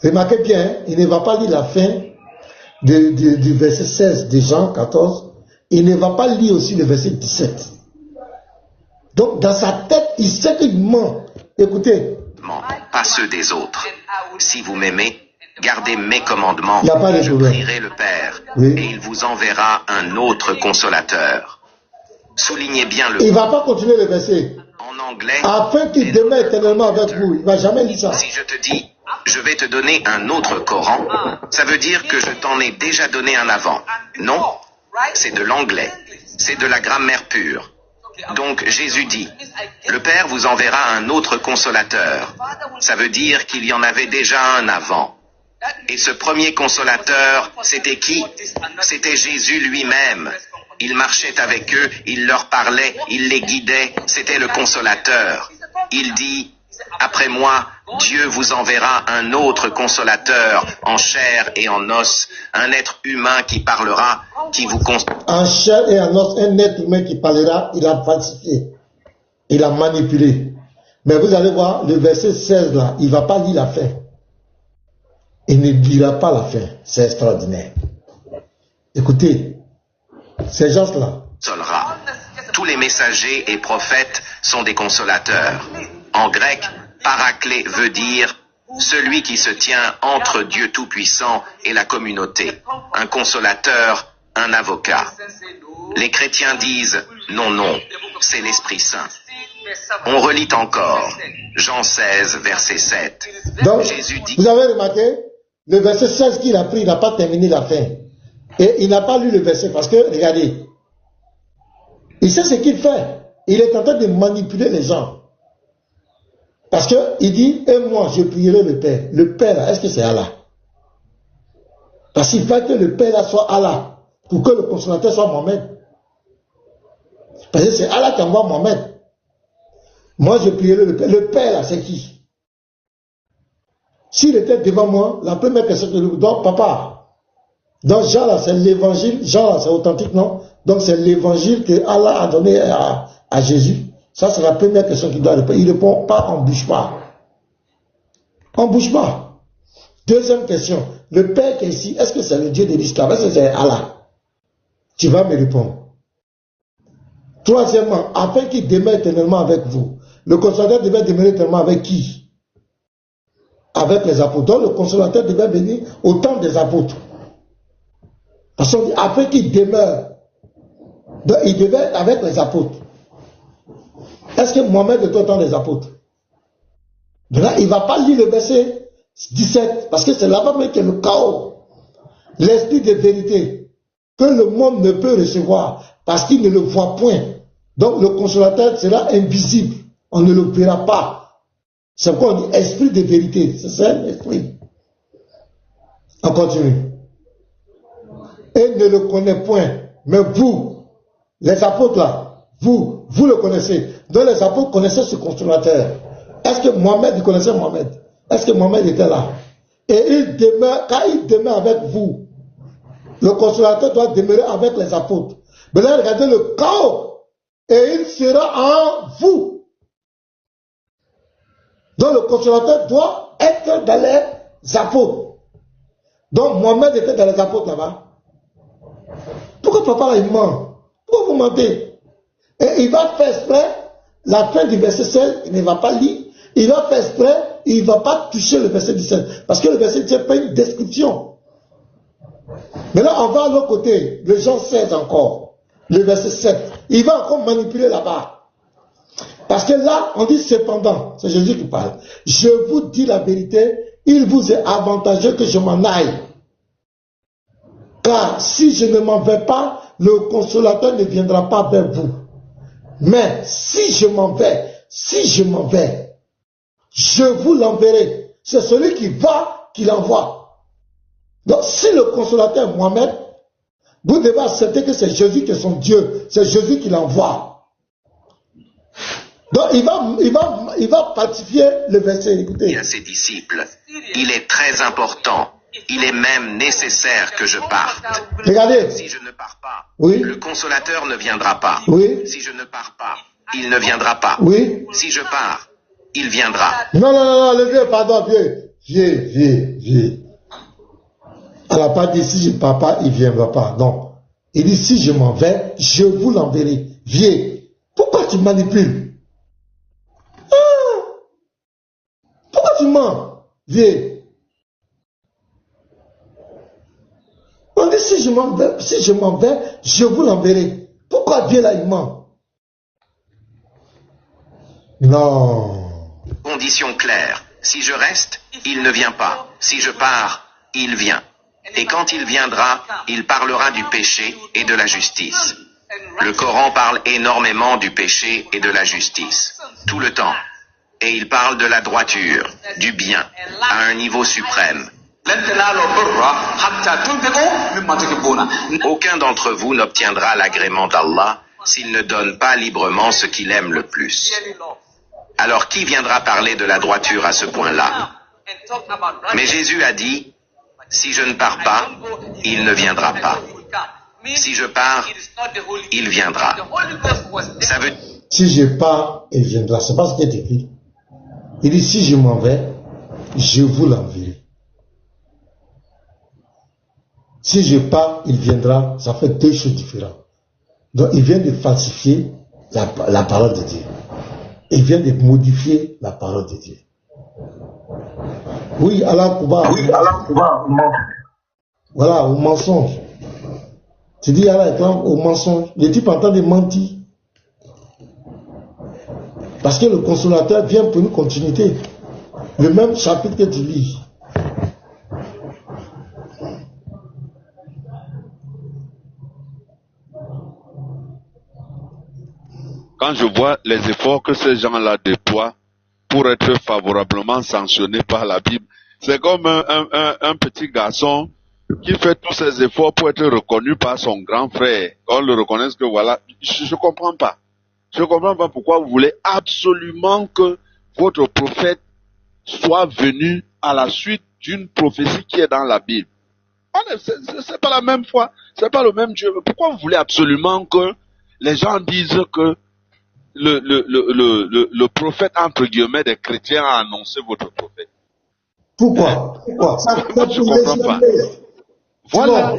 Remarquez bien, hein, il ne va pas lire la fin du verset 16 de Jean 14. Il ne va pas lire aussi le verset 17. Donc, dans sa tête, il sait qu'il ment. Écoutez. Pas ceux des autres. Si vous m'aimez, gardez mes commandements. Il n'y a pas de je problème. prierai le Père, Oui. et il vous enverra un autre consolateur. Soulignez bien le Il ne va pas continuer le verset. en anglais. Afin qu'il demeure éternellement avec vous. Il ne va jamais lire ça. Si je te dis, je vais te donner un autre Coran, ça veut dire que je t'en ai déjà donné un avant. Non, c'est de l'anglais. C'est de la grammaire pure. Donc Jésus dit, le Père vous enverra un autre consolateur. Ça veut dire qu'il y en avait déjà un avant. Et ce premier consolateur, c'était qui? C'était Jésus lui-même. Il marchait avec eux, il leur parlait, il les guidait, c'était le consolateur. Il dit, après moi, Dieu vous enverra un autre consolateur, en chair et en os, un être humain qui parlera, qui vous en chair et en os, un être humain qui parlera, il a falsifié, il a manipulé. Mais vous allez voir, le verset 16 là, il ne va pas lire la fin. Il ne dira pas la fin. C'est extraordinaire. Écoutez, ces gens-là. Tous les messagers et prophètes sont des consolateurs. En grec, paraclé veut dire celui qui se tient entre Dieu Tout-Puissant et la communauté. Un consolateur, un avocat. Les chrétiens disent non, non, c'est l'Esprit Saint. On relit encore Jean 16, verset 7. Donc, Jésus dit, vous avez remarqué, le verset 16 qu'il a pris, il n'a pas terminé la fin. Et il n'a pas lu le verset parce que, regardez, il sait ce qu'il fait. Il est en train de manipuler les gens. Parce qu'il dit, et moi, je prierai le Père. Le Père, est-ce que c'est Allah? Parce qu'il faut que le Père là soit Allah, pour que le consolateur soit Mohamed. Parce que c'est Allah qui envoie Mohamed. Moi, je prierai le Père. Le Père là, c'est qui? S'il était devant moi, la première question que je lui donne, papa. Donc Jean là, c'est l'évangile. Jean là, c'est authentique, non? Donc c'est l'évangile que Allah a donné à Jésus. Ça, c'est la première question qu'il doit répondre. Il ne répond pas en bouche pas. En bouche pas. Deuxième question. Le Père qui est ici, est-ce que c'est le Dieu de l'islam? Est-ce que c'est Allah? Tu vas me répondre. Troisièmement, afin qu'il demeure éternellement avec vous. Le consolateur devait demeurer éternellement avec qui? Avec les apôtres. Donc le consolateur devait venir au temps des apôtres. Parce qu'on dit, afin qu'il demeure. Donc il devait être avec les apôtres. Est-ce que Mohamed est au temps des apôtres? Donc là, il ne va pas lire le verset 17, parce que c'est là-bas même qu'il y a le chaos. L'esprit de vérité, que le monde ne peut recevoir, parce qu'il ne le voit point. Donc le consolateur sera invisible. On ne le verra pas. C'est pourquoi on dit esprit de vérité. C'est ça l'esprit. On continue. Et ne le connaît point. Mais vous, les apôtres là, vous le connaissez. Donc les apôtres connaissaient ce consolateur. Est-ce que Mohamed connaissait Mohamed? Est-ce que Mohamed était là? Et il demeure, quand il demeure avec vous, le consolateur doit demeurer avec les apôtres. Mais là, regardez le chaos. Et il sera en vous. Donc le consolateur doit être dans les apôtres. Donc Mohamed était dans les apôtres là-bas. Pourquoi papa là, il ment? Pourquoi vous mentez? Et il va faire exprès, la fin du verset 16, il ne va pas lire. Il va faire exprès, il ne va pas toucher le verset 17. Parce que le verset 17 n'est pas une description. Mais là, on va à l'autre côté, le Jean 16 encore, le verset 7. Il va encore manipuler là-bas. Parce que là, on dit cependant, c'est Jésus qui parle. Je vous dis la vérité, il vous est avantageux que je m'en aille. Car si je ne m'en vais pas, le consolateur ne viendra pas vers vous. Mais si je m'en vais, je vous l'enverrai. C'est celui qui va qui l'envoie. Donc si le consolateur est Mohamed, vous devez accepter que c'est Jésus qui est son Dieu. C'est Jésus qui l'envoie. Donc il va partifier le verset. Écoutez. Et à ses disciples, il est très important. Il est même nécessaire que je parte. Regardez. Si je ne pars pas, oui. Le consolateur ne viendra pas. Oui. Si je ne pars pas, il ne viendra pas. Oui. Si je pars, il viendra. Non, le vieux, pardon, vieux. viens. Elle n'a pas dit si je ne pars pas, il ne viendra pas. Non. Il dit si je m'en vais, je vous l'enverrai. Viens. Pourquoi tu manipules? Ah, pourquoi tu mens? Viens. On dit si je m'en vais, je vous l'enverrai. Pourquoi viens là, il ment? Non. Condition claire. Si je reste, il ne vient pas. Si je pars, il vient. Et quand il viendra, il parlera du péché et de la justice. Le Coran parle énormément du péché et de la justice, tout le temps. Et il parle de la droiture, du bien, à un niveau suprême. Aucun d'entre vous n'obtiendra l'agrément d'Allah s'il ne donne pas librement ce qu'il aime le plus. Alors qui viendra parler de la droiture à ce point-là? Mais Jésus a dit, si je ne pars pas, il ne viendra pas. Si je pars, il viendra. Ça veut... Si je pars, il viendra. C'est pas ce qui est écrit. Il dit, si je m'en vais, je vous l'enverrai. Si je pars, il viendra. Ça fait deux choses différentes. Donc, il vient de falsifier la parole de Dieu. Il vient de modifier la parole de Dieu. Oui, Allah Kouba. Voilà, au mensonge. Tu dis Allah réclame au mensonge. Le type entend de mentir. Parce que le consolateur vient pour une continuité. Le même chapitre que tu lis. Quand je vois les efforts que ces gens-là déploient pour être favorablement sanctionnés par la Bible, c'est comme un petit garçon qui fait tous ses efforts pour être reconnu par son grand frère. On le reconnaisse que voilà, je ne comprends pas. Je ne comprends pas pourquoi vous voulez absolument que votre prophète soit venu à la suite d'une prophétie qui est dans la Bible. C'est pas la même foi, c'est pas le même Dieu. Mais pourquoi vous voulez absolument que les gens disent que le prophète, entre guillemets, des chrétiens a annoncé votre prophète? Pourquoi? Ça, c'est pour légitimer. Voilà.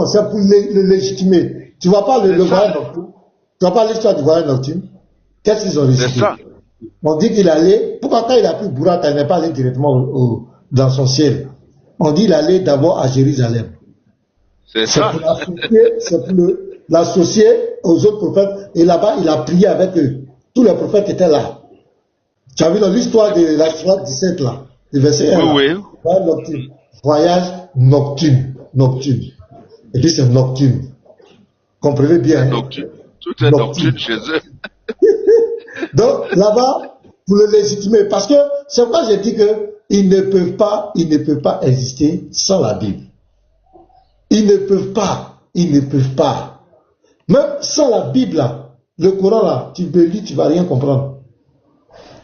C'est pour le légitimer. Tu vois pas le voyage nocturne? Tu vois pas l'histoire du voyage nocturne? Qu'est-ce qu'ils ont légitimé? C'est ça. On dit qu'il allait. Pourquoi quand il a pris Bourata, il n'est pas allé directement dans son ciel? On dit qu'il allait d'abord à Jérusalem. C'est ça. C'est pour l'associer aux autres prophètes. Et là-bas, il a prié avec eux. Tous les prophètes étaient là. Tu as vu dans l'histoire de la Sourate 17 là, le verset 1. Oui, oui. Voyage nocturne. Et puis c'est nocturne. Comprenez bien. Nocturne. Tout est nocturne chez eux. Donc là-bas, pour le légitimer, parce que c'est pourquoi j'ai dit qu'ils ne peuvent pas exister sans la Bible. Ils ne peuvent pas. Même sans la Bible, là, le Coran, là, tu peux lire, tu ne vas rien comprendre.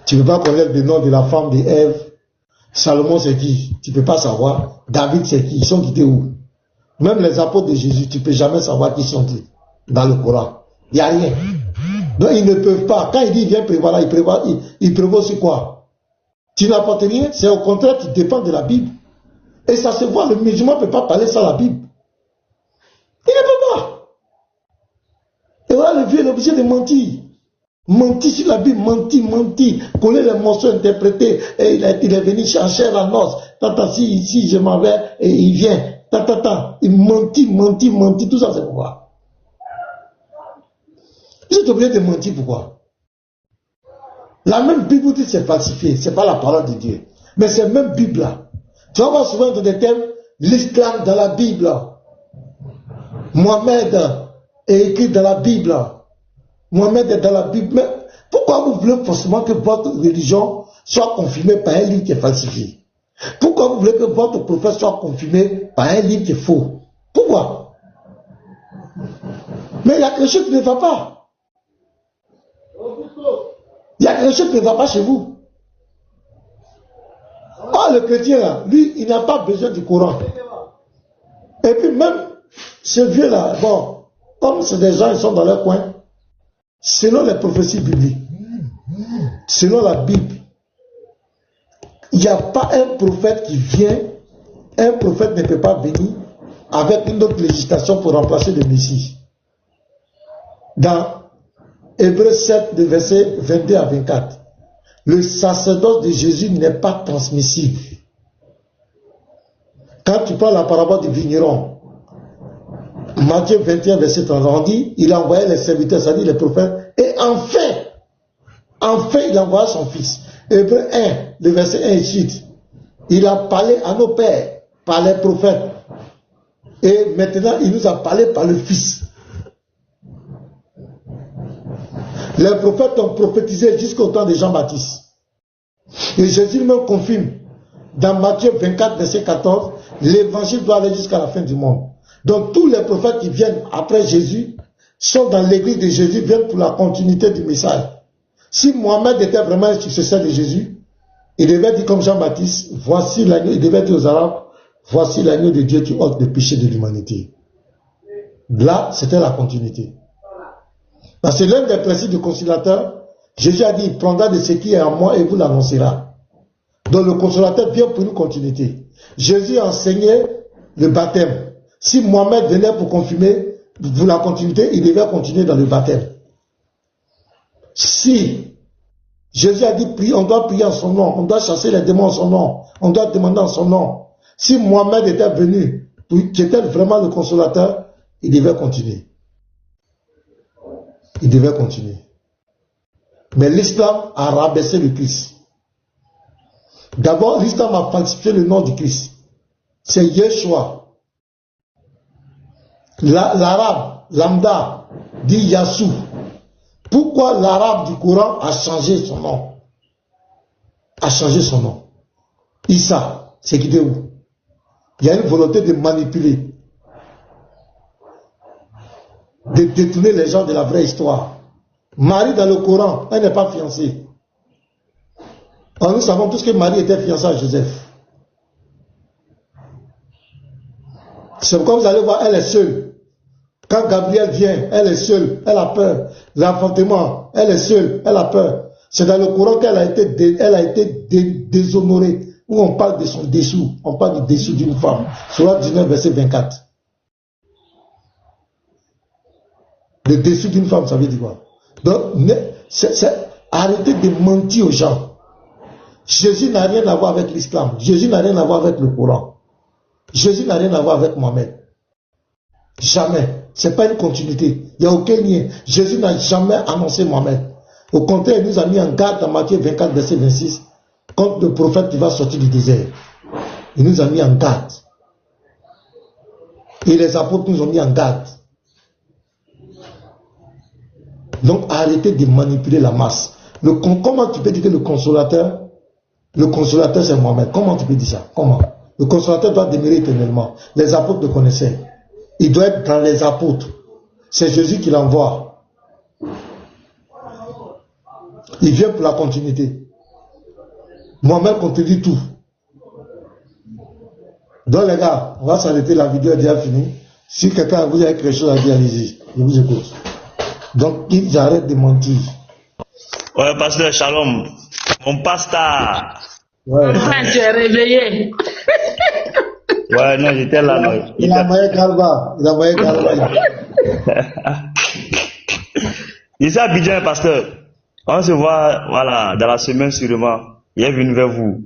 Tu ne peux pas connaître le nom de la femme d'Ève. Salomon, c'est qui? Tu ne peux pas savoir. David, c'est qui? Ils sont quittés où? Même les apôtres de Jésus, tu ne peux jamais savoir qui sont ils dans le Coran. Il n'y a rien. Donc, ils ne peuvent pas. Quand il dit, il vient prévoir là, il prévoit sur quoi? Tu n'apportes rien, c'est au contraire, tu dépends de la Bible. Et ça se voit, le musulman ne peut pas parler sans la Bible. Il ne peut pas. Et voilà, le vieux est obligé de mentir. Mentir sur la Bible, mentir. Coller les morceaux interprétés. Et il est venu chercher la noce. Si je m'en vais, et il vient. Il mentit. Tout ça, c'est pourquoi. Vous êtes obligé de mentir, pourquoi? La même Bible dit que c'est falsifié. Ce n'est pas la parole de Dieu. Mais c'est la même Bible là. Tu vas voir souvent dans des thèmes, l'islam dans la Bible. Mohamed est écrit dans la Bible. Mohamed est dans la Bible. Mais pourquoi vous voulez forcément que votre religion soit confirmée par un livre qui est falsifié? Pourquoi vous voulez que votre prophète soit confirmé par un livre qui est faux? Pourquoi? Mais il y a quelque chose qui ne va pas. Il y a quelque chose qui ne va pas chez vous. Oh, le chrétien là, lui, il n'a pas besoin du Coran. Et puis même, ce vieux là, bon, comme c'est des gens, ils sont dans leur coin, selon les prophéties bibliques, selon la Bible, Il n'y a pas un prophète qui vient, un prophète ne peut pas venir avec une autre législation pour remplacer le Messie. Dans Hébreux 7, de versets 22 à 24, le sacerdoce de Jésus n'est pas transmissible. Quand tu parles la parabole du vigneron, Matthieu 21, verset 30, on dit, il a envoyé les serviteurs, c'est-à-dire les prophètes, et enfin, il envoie son fils. Hébreux 1, le verset 1 et suite, il a parlé à nos pères par les prophètes. Et maintenant, il nous a parlé par le fils. Les prophètes ont prophétisé jusqu'au temps de Jean-Baptiste. Et Jésus me confirme, dans Matthieu 24, verset 14, l'évangile doit aller jusqu'à la fin du monde. Donc tous les prophètes qui viennent après Jésus sont dans l'église de Jésus, viennent pour la continuité du message. Si Mohamed était vraiment un successeur de Jésus, il devait dire comme Jean-Baptiste, voici l'agneau, il devait dire aux Arabes, voici l'agneau de Dieu qui ôte le péché de l'humanité. Là, c'était la continuité. Parce que l'un des principes du conciliateur, Jésus a dit, il prendra de ce qui est en moi et vous l'annoncera. Donc le consolateur vient pour une continuité. Jésus a enseigné le baptême. Si Mohamed venait pour confirmer pour la continuité, il devait continuer dans le baptême. Si Jésus a dit, on doit prier en son nom, on doit chasser les démons en son nom, on doit demander en son nom. Si Mohamed était venu, qui était vraiment le consolateur, il devait continuer. Il devait continuer. Mais l'islam a rabaissé le Christ. D'abord, l'islam a falsifié le nom du Christ. C'est Yeshua. L'arabe, lambda, dit Yassou. Pourquoi l'arabe du Coran a changé son nom? A changé son nom. Issa, c'est qui de où? Il y a une volonté de manipuler, de détourner les gens de la vraie histoire. Marie dans le Coran, elle n'est pas fiancée. Or, nous savons tous que Marie était fiancée à Joseph. C'est pourquoi vous allez voir, elle est seule. Quand Gabriel vient, elle est seule, elle a peur. L'enfantement, elle est seule, elle a peur. C'est dans le Coran qu'elle a été déshonorée. Où on parle de son dessous, on parle du dessous d'une femme. Sourate 19, verset 24. Le dessous d'une femme, ça veut dire quoi? Donc, arrêtez de mentir aux gens. Jésus n'a rien à voir avec l'islam. Jésus n'a rien à voir avec le Coran. Jésus n'a rien à voir avec Mohamed. Jamais. Ce n'est pas une continuité. Il n'y a aucun lien. Jésus n'a jamais annoncé Mohamed. Au contraire, il nous a mis en garde dans Matthieu 24, verset 26, contre le prophète qui va sortir du désert. Il nous a mis en garde. Et les apôtres nous ont mis en garde. Donc arrêtez de manipuler la masse. Comment tu peux dire que le consolateur c'est Mohamed? Comment tu peux dire ça? Comment? Le consolateur doit demeurer éternellement. Les apôtres le connaissaient. Il doit être dans les apôtres. C'est Jésus qui l'envoie. Il vient pour la continuité. Mohamed contredit tout. Donc les gars, on va s'arrêter, la vidéo est déjà finie. Si quelqu'un vous a quelque chose à dire, allez-y. Je vous écoute. Donc, ils arrêtent de mentir. Ouais, pasteur, shalom. Mon pasteur. Ouais. Enfin, tu es réveillé. Ouais, non, j'étais là. Non. Il a envoyé Galba. Ici à Abidjan, pasteur. On se voit, voilà, dans la semaine sûrement. Il est venu vers vous.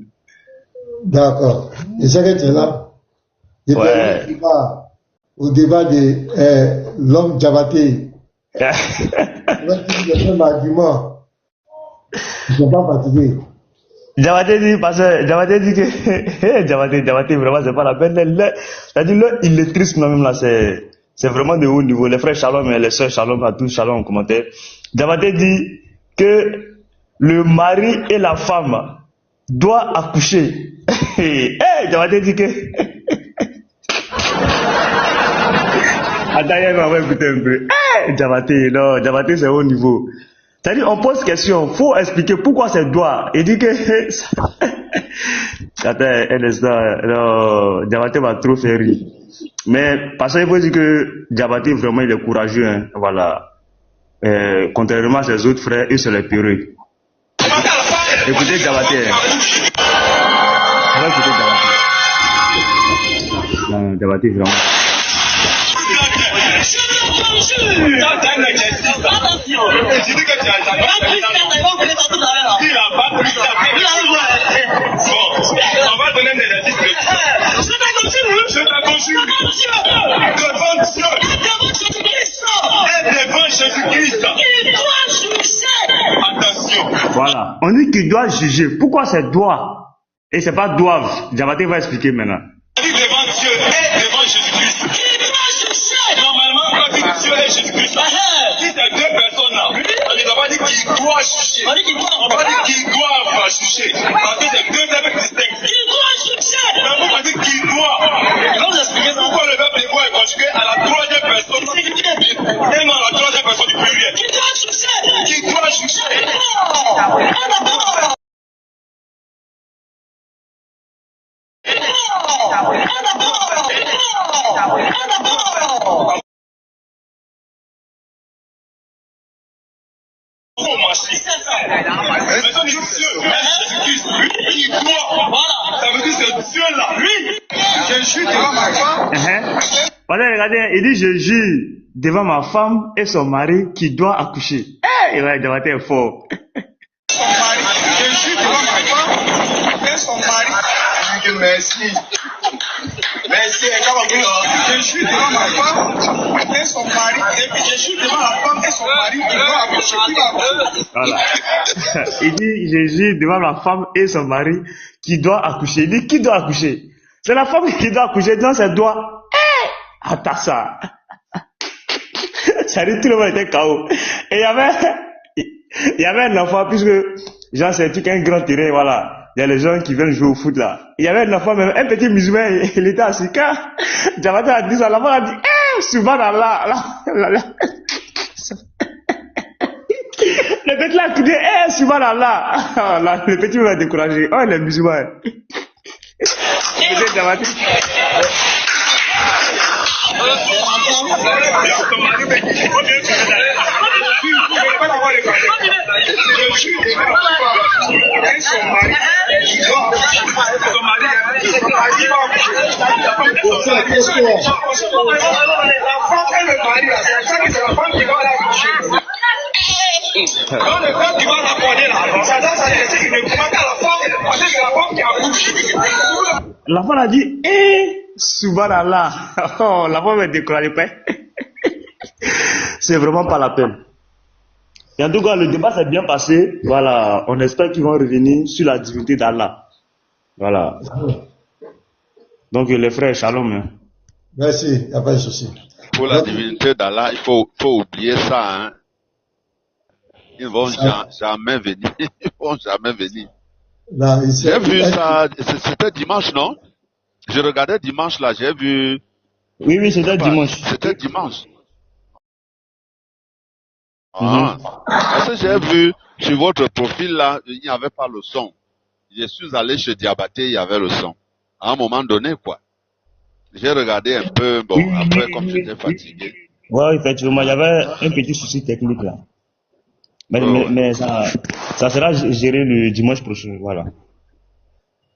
D'accord. Je sais que tu es là. Ouais. Au débat de l'homme Diabaté. Le même argument. Ils ne sont pas fatigués. Diabaté dit, pasteur, Diabaté dit que Diabaté, vraiment, c'est pas la peine. C'est-à-dire, là, il est triste, même là, c'est vraiment de haut niveau. Les frères Shalom et les sœurs Shalom, à tous Shalom en commentaire. Diabaté dit que le mari et la femme doivent accoucher. Diabaté dit que. Attends, on va écouter un peu. Diabaté, c'est haut niveau. C'est-à-dire, on pose question, il faut expliquer pourquoi c'est doigt. Il dit que. Attends, un instant, Diabaté va trop faire rire. Mais, parce qu'il faut dire que Diabaté, vraiment, il est courageux, hein, voilà. Contrairement à ses autres frères, eux, c'est les perruques. Écoutez Diabaté. On va écouter Diabaté. Non, Diabaté, vraiment. On va donner des indices. Je t'aconjure devant Dieu et devant Jésus-Christ. Attention. Voilà. On dit qu'il doit juger. Pourquoi c'est doit et c'est pas doivent? Diabaté va expliquer maintenant. On dit devant Dieu et devant Jésus-Christ. Normalement, quand on dit Dieu et Jésus-Christ, si c'est deux personnes là, on ne va pas dire qu'ils doivent juger. On va dire qu'ils doivent juger. Parce que c'est deux verbes distincts. Mais on va dire qu'ils doivent. Pourquoi le verbe devoir est conjugué à la troisième personne et non à la troisième personne du pluriel? Qui doit juger. Regardez, il dit je jure devant ma femme et son mari qui doit accoucher. Il va Diabaté est fort. Je jure devant ma femme et son mari. Merci. Merci. Je jure devant ma femme et son mari. Et puis je jure devant la femme et son mari qui doit accoucher. Qui va accoucher? Voilà. Il dit je jure devant la femme et son mari qui doit accoucher. Il dit qui doit accoucher? C'est la femme qui doit accoucher, donc c'est doit. Attends ça. Ça dit tout le monde était KO. Et il y avait un enfant, puisque genre c'est tout un grand terrain, voilà. Il y a les gens qui viennent jouer au foot là. Il y avait un enfant, même un petit musulman, il était assis. Quand Diabaté a dit ça, l'enfant a dit, subhanallah. Le petit là a crié, subhanallah. Le petit m'a découragé. Oh, les musulmans. Peut-être Diabaté. L'enfant a dit, subhanallah. Oh, l'enfant va décourager pas. C'est vraiment pas la peine. Et en tout cas, le débat s'est bien passé. Voilà, on espère qu'ils vont revenir sur la divinité d'Allah. Voilà. Donc les frères, shalom. Hein. Merci, il n'y a pas de souci. Pour la divinité d'Allah, il faut oublier ça. Hein. Ils ne vont jamais venir. Ils vont jamais venir. J'ai vu ça, c'était dimanche, non? Je regardais dimanche là, j'ai vu. Oui, c'était dimanche. C'était dimanche. Parce que j'ai vu sur votre profil là, il n'y avait pas le son. Je suis allé chez Diabaté, il y avait le son. À un moment donné, quoi. J'ai regardé un peu, bon, après, comme j'étais fatigué. Oui, effectivement, il y avait un petit souci technique là. Mais ça sera géré le dimanche prochain, voilà.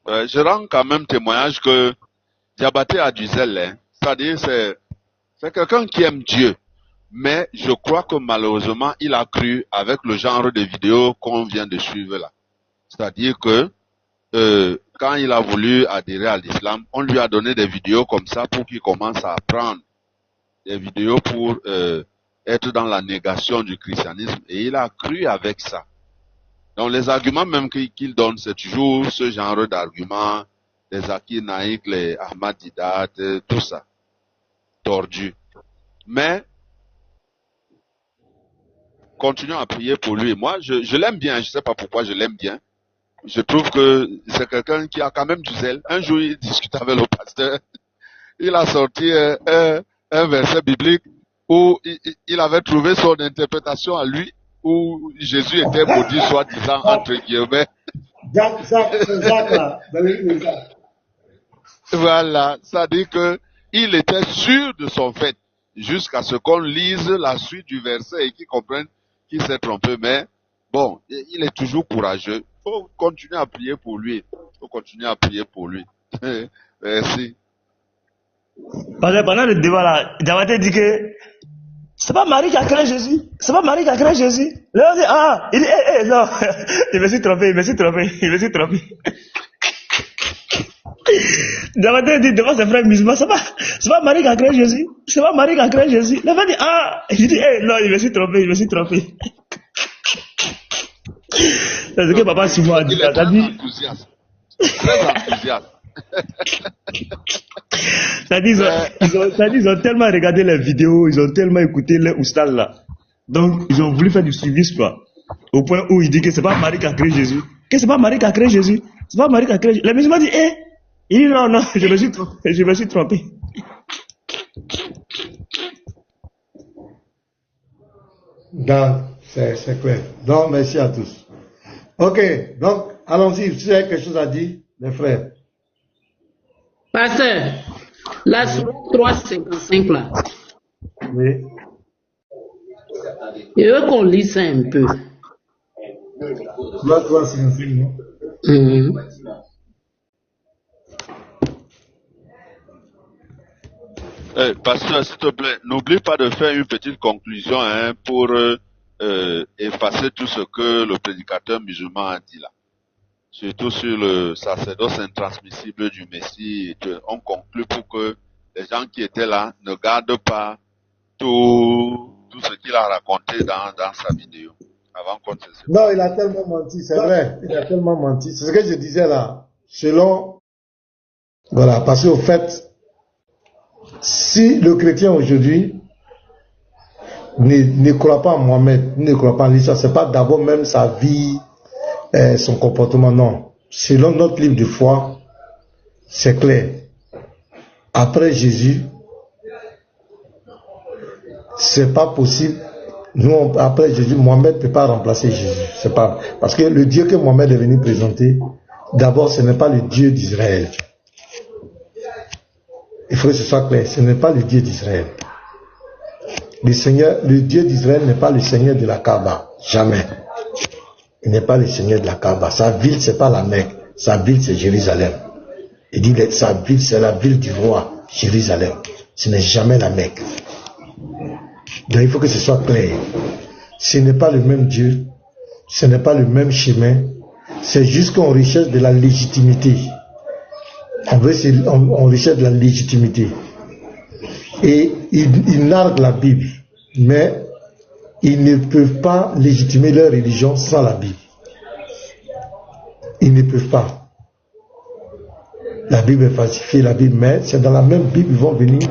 Je rends quand même témoignage que Diabaté a du zèle, hein. C'est-à-dire, c'est quelqu'un qui aime Dieu. Mais je crois que malheureusement, il a cru avec le genre de vidéos qu'on vient de suivre là. C'est-à-dire que quand il a voulu adhérer à l'islam, on lui a donné des vidéos comme ça pour qu'il commence à apprendre. Des vidéos pour être dans la négation du christianisme. Et il a cru avec ça. Donc les arguments même qu'il donne, c'est toujours ce genre d'arguments, les Zakir Naïk, les Ahmad Didat, tout ça. Tordu. Mais continuons à prier pour lui. Moi, je l'aime bien. Je sais pas pourquoi je l'aime bien. Je trouve que c'est quelqu'un qui a quand même du zèle. Un jour, il discutait avec le pasteur. Il a sorti un verset biblique où il avait trouvé son interprétation à lui, où Jésus était maudit, soi-disant, entre guillemets. Jacques, là. Voilà. Ça dit que il était sûr de son fait, jusqu'à ce qu'on lise la suite du verset et qu'il comprenne qu'il s'est trompé. Mais bon, il est toujours courageux. faut continuer à prier pour lui. Il faut continuer à prier pour lui. Merci. Parce que pendant le débat là, Diabaté dit que c'est pas Marie qui a créé Jésus. C'est pas Marie qui a créé Jésus. Là, on dit, ah, il dit, non, il me suis trompé. Diabaté dit devant ses frères musulmans, c'est pas Marie qui a créé Jésus. C'est pas Marie qui a créé Jésus. Là, on dit, ah, il dit, non, il me suis trompé. C'est ce que papa souvent a dit. Il est très enthousiaste. Très enthousiaste. Ils ont tellement regardé les vidéos, ils ont tellement écouté les oustas là. Donc, ils ont voulu faire du suivi, quoi. Au point où il dit que c'est pas Marie qui a créé Jésus. C'est pas Marie qui a créé Jésus. Les musulmans disent, il dit non, je me suis trompé. Donc, c'est clair. Donc, merci à tous. Ok, donc, allons-y. Si vous avez quelque chose à dire, les frères. Pasteur, la suite 355 là. Oui. Je veux qu'on lise ça un peu. Là, 355, non? Pasteur, s'il te plaît, n'oublie pas de faire une petite conclusion pour effacer tout ce que le prédicateur musulman a dit là. Surtout sur le sacerdoce intransmissible du Messie. On conclut pour que les gens qui étaient là ne gardent pas tout ce qu'il a raconté dans sa vidéo. Avant qu'on se sépare. Non, il a tellement menti, c'est vrai. Il a tellement menti. C'est ce que je disais là. Selon... Voilà, parce qu'au fait, si le chrétien aujourd'hui ne croit pas en Mohamed, ne croit pas en l'histoire, c'est pas d'abord même sa vie, son comportement, non. Selon notre livre de foi, c'est clair. Après Jésus, c'est pas possible. Nous, après Jésus, Mohamed ne peut pas remplacer Jésus. C'est pas, parce que le Dieu que Mohamed est venu présenter, d'abord, ce n'est pas le Dieu d'Israël. Il faut que ce soit clair, ce n'est pas le Dieu d'Israël. Le Dieu d'Israël n'est pas le Seigneur de la Kaaba. Jamais. Il n'est pas le Seigneur de la Kaaba. Sa ville, c'est pas la Mecque. Sa ville, c'est Jérusalem. Il dit que sa ville, c'est la ville du roi, Jérusalem. Ce n'est jamais la Mecque. Donc il faut que ce soit clair. Ce n'est pas le même Dieu. Ce n'est pas le même chemin. C'est juste qu'on recherche de la légitimité. On recherche de la légitimité. Et ils narguent la Bible. Mais ils ne peuvent pas légitimer leur religion sans la Bible. Ils ne peuvent pas. La Bible est falsifiée, la Bible, mais c'est dans la même Bible qu'ils vont venir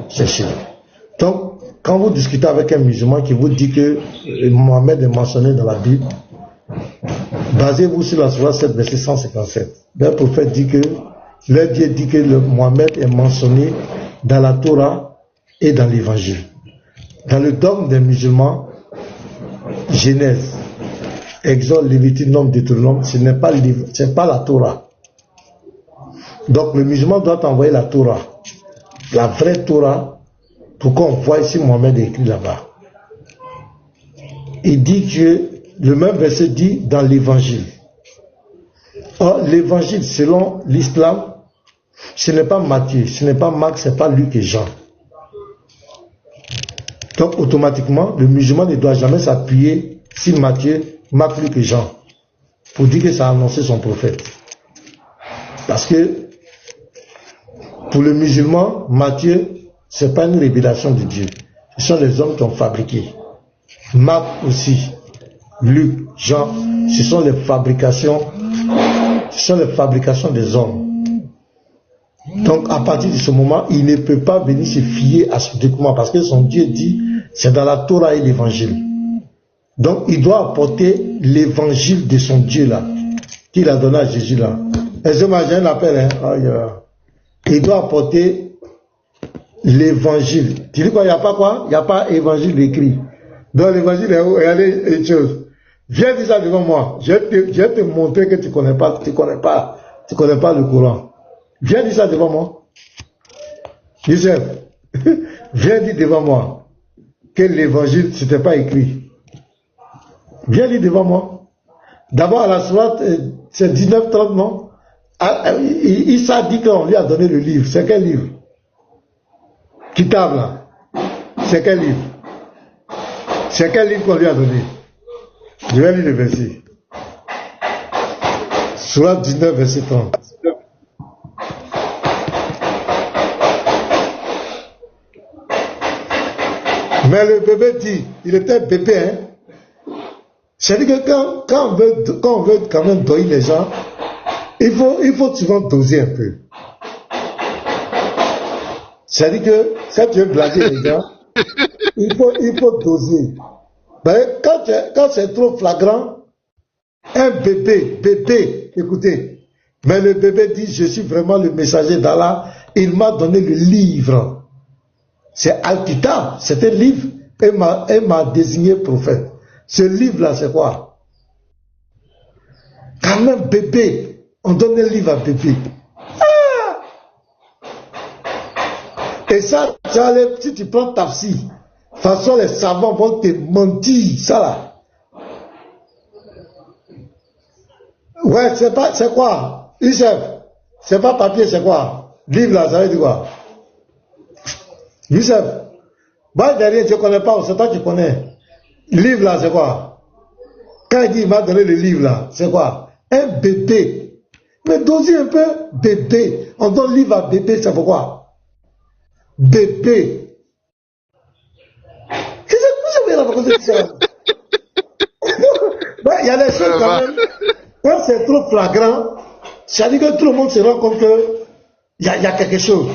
chercher. Donc, quand vous discutez avec un musulman qui vous dit que Mohamed est mentionné dans la Bible, basez-vous sur la Sourate 7, verset 157. Le prophète dit que, leur Dieu dit que le Mohamed est mentionné dans la Torah et dans l'Évangile. Dans le dogme des musulmans, Genèse, Exode, Lévitique, Nombre, Deutéronome, ce n'est pas la Torah. Donc le musulman doit envoyer la Torah, la vraie Torah, pour qu'on voie si Mohamed est écrit là-bas. Il dit que le même verset dit dans l'Évangile. Or, l'Évangile, selon l'islam, ce n'est pas Matthieu, ce n'est pas Marc, ce n'est pas Luc et Jean. Donc, automatiquement, le musulman ne doit jamais s'appuyer sur Matthieu, Marc, Luc et Jean pour dire que ça a annoncé son prophète. Parce que pour le musulman, Matthieu, ce n'est pas une révélation de Dieu. Ce sont les hommes qui ont fabriqué. Marc aussi, Luc, Jean, ce sont les fabrications des hommes. Donc à partir de ce moment, il ne peut pas venir se fier à ce document parce que son Dieu dit, c'est dans la Torah et l'Évangile. Donc il doit apporter l'Évangile de son Dieu là, qu'il a donné à Jésus là. Excusez-moi, j'ai un appel, hein. Il doit apporter l'Évangile. Tu dis quoi, il n'y a pas quoi? Il n'y a pas Évangile écrit. Donc l'Évangile est où? Regardez une chose. Viens dire ça devant moi. Je vais te montrer que tu connais pas le Coran. Viens dire ça devant moi. Youssef, viens dire devant moi que l'évangile, c'était pas écrit. Viens dire devant moi. D'abord, à la sourate, c'est 19-30, non? Issa dit qu'on lui a donné le livre. C'est quel livre? Kitab, là. C'est quel livre? C'est quel livre qu'on lui a donné? Je vais lire le verset. Sourate 19, verset 30. Mais le bébé dit, il était bébé, hein. C'est-à-dire que quand on veut quand même doyer les gens, il faut souvent doser un peu. C'est-à-dire que quand tu veux blaguer les gens, il faut doser. Ben, quand c'est trop flagrant, un bébé, écoutez, mais le bébé dit, je suis vraiment le messager d'Allah, il m'a donné le livre. C'est Al-Kitab, c'est un livre, et m'a désigné prophète. Ce livre-là, c'est quoi? Quand même, bébé, on donne un livre à bébé. Ah! Et ça, si tu prends Tafsir, de toute façon, les savants vont te mentir, ça là. Ouais, c'est quoi? Youssef, c'est pas papier, c'est quoi? Livre là, ça veut dire quoi? Youssef, bah derrière, tu ne connais pas, c'est toi qui connais. Livre là, c'est quoi? Quand il dit il m'a donné le livre là, c'est quoi? Un bébé. Mais dosez un peu, bébé. On donne livre à bébé, c'est pourquoi? Bébé. Qu'est-ce que vous avez raconté ça? Il y a des choses quand même. Quand c'est trop flagrant, ça veut dire que tout le monde se rend compte qu'il y a quelque chose.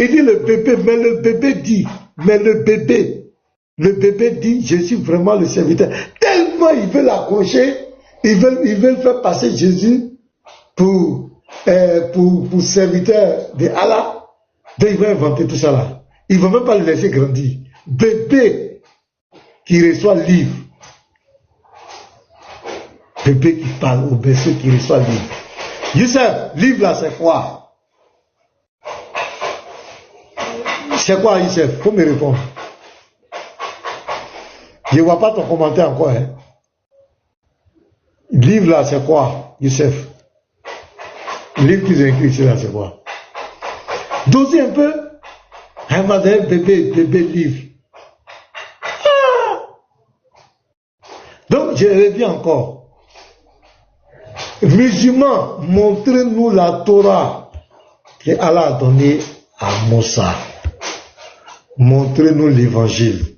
Il dit le bébé, mais le bébé dit, je suis vraiment le serviteur. Tellement ils veulent accrocher, ils veulent faire passer Jésus pour serviteur de Allah. Donc ils vont inventer tout ça là. Ils ne vont même pas le laisser grandir. Bébé qui reçoit le livre. Bébé qui parle au berceau qui reçoit le livre. Youssef, livre là c'est quoi? C'est quoi, Youssef? Faut me répondre. Je ne vois pas ton commentaire encore. Hein. Livre là, c'est quoi, Youssef? Livre qu'ils ont écrit ici là, c'est quoi? Dosez un peu. Un madame, bébé livre. Ah! Donc, je reviens encore. Musulmans, montrez-nous la Torah que Allah a donnée à Moussa. Montrez-nous l'évangile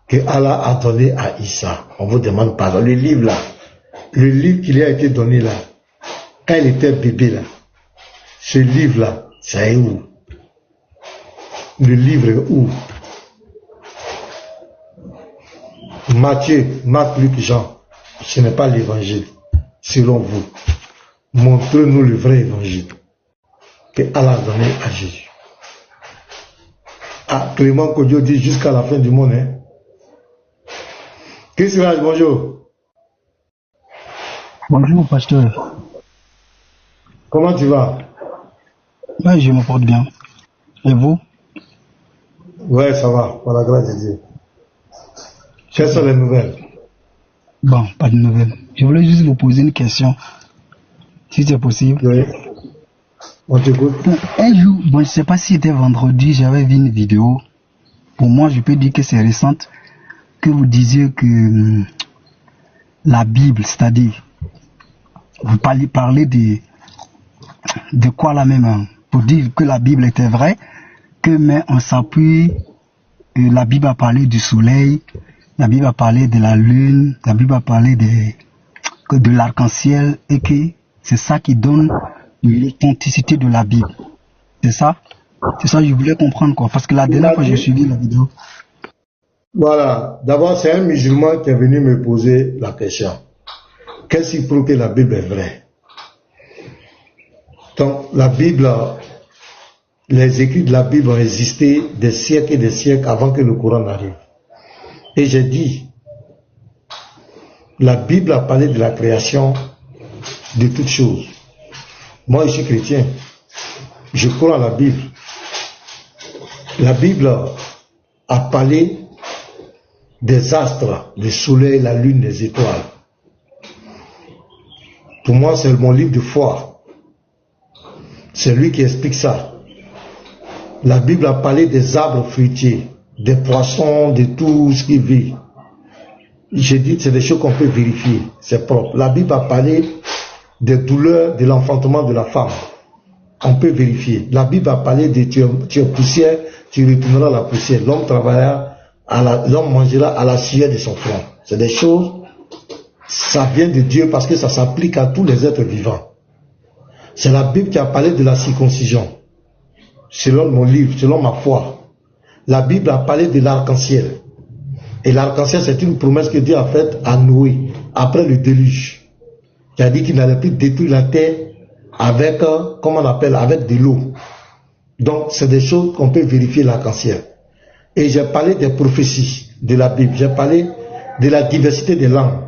que Allah a donné à Issa. On vous demande pardon. Le livre là, le livre qui lui a été donné là, quand il était bébé là, ce livre là, c'est où? Le livre est où? Matthieu, Marc, Luc, Jean. Ce n'est pas l'évangile, selon vous. Montrez-nous le vrai évangile que Allah a donné à Jésus. Ah, Clément Kodjo dit jusqu'à la fin du monde. Hein? Christ, bonjour. Bonjour, pasteur. Comment tu vas? Ouais, je me porte bien. Et vous? Ouais, ça va, par la grâce de Dieu. Quelles sont les nouvelles? Bon, pas de nouvelles. Je voulais juste vous poser une question, si c'est possible. Oui. On t'écoute. Un jour, bon, je ne sais pas si c'était vendredi, j'avais vu une vidéo. Pour moi, je peux dire que c'est récente, que vous disiez que la Bible, c'est-à-dire, vous parlez de quoi là même, pour dire que la Bible était vraie, que mais on s'appuie, la Bible a parlé du soleil, la Bible a parlé de la lune, la Bible a parlé de l'arc-en-ciel, et que c'est ça qui donne l'authenticité de la Bible. C'est ça que je voulais comprendre, quoi. Parce que la dernière fois, j'ai suivi la vidéo. Voilà. D'abord, c'est un musulman qui est venu me poser la question. Qu'est-ce qui prouve que la Bible est vraie? Donc, la Bible, les écrits de la Bible ont existé des siècles et des siècles avant que le Coran n'arrive. Et j'ai dit, la Bible a parlé de la création de toutes choses. Moi, je suis chrétien. Je crois à la Bible. La Bible a parlé des astres, du soleil, la lune, les étoiles. Pour moi, c'est mon livre de foi. C'est lui qui explique ça. La Bible a parlé des arbres fruitiers, des poissons, de tout ce qui vit. J'ai dit que c'est des choses qu'on peut vérifier, c'est propre. La Bible a parlé des douleurs de l'enfantement de la femme. On peut vérifier. La Bible a parlé de tu es poussière, tu retourneras à la poussière. L'homme travaillera, l'homme mangera à la sueur de son front. C'est des choses, ça vient de Dieu parce que ça s'applique à tous les êtres vivants. C'est la Bible qui a parlé de la circoncision. Selon mon livre, selon ma foi. La Bible a parlé de l'arc-en-ciel. Et l'arc-en-ciel, c'est une promesse que Dieu a faite à Noé, après le déluge. Qui a dit qu'il n'allait plus détruire la terre avec, comment on appelle, avec de l'eau. Donc, c'est des choses qu'on peut vérifier l'arc-en-ciel. Et j'ai parlé des prophéties de la Bible. J'ai parlé de la diversité des langues.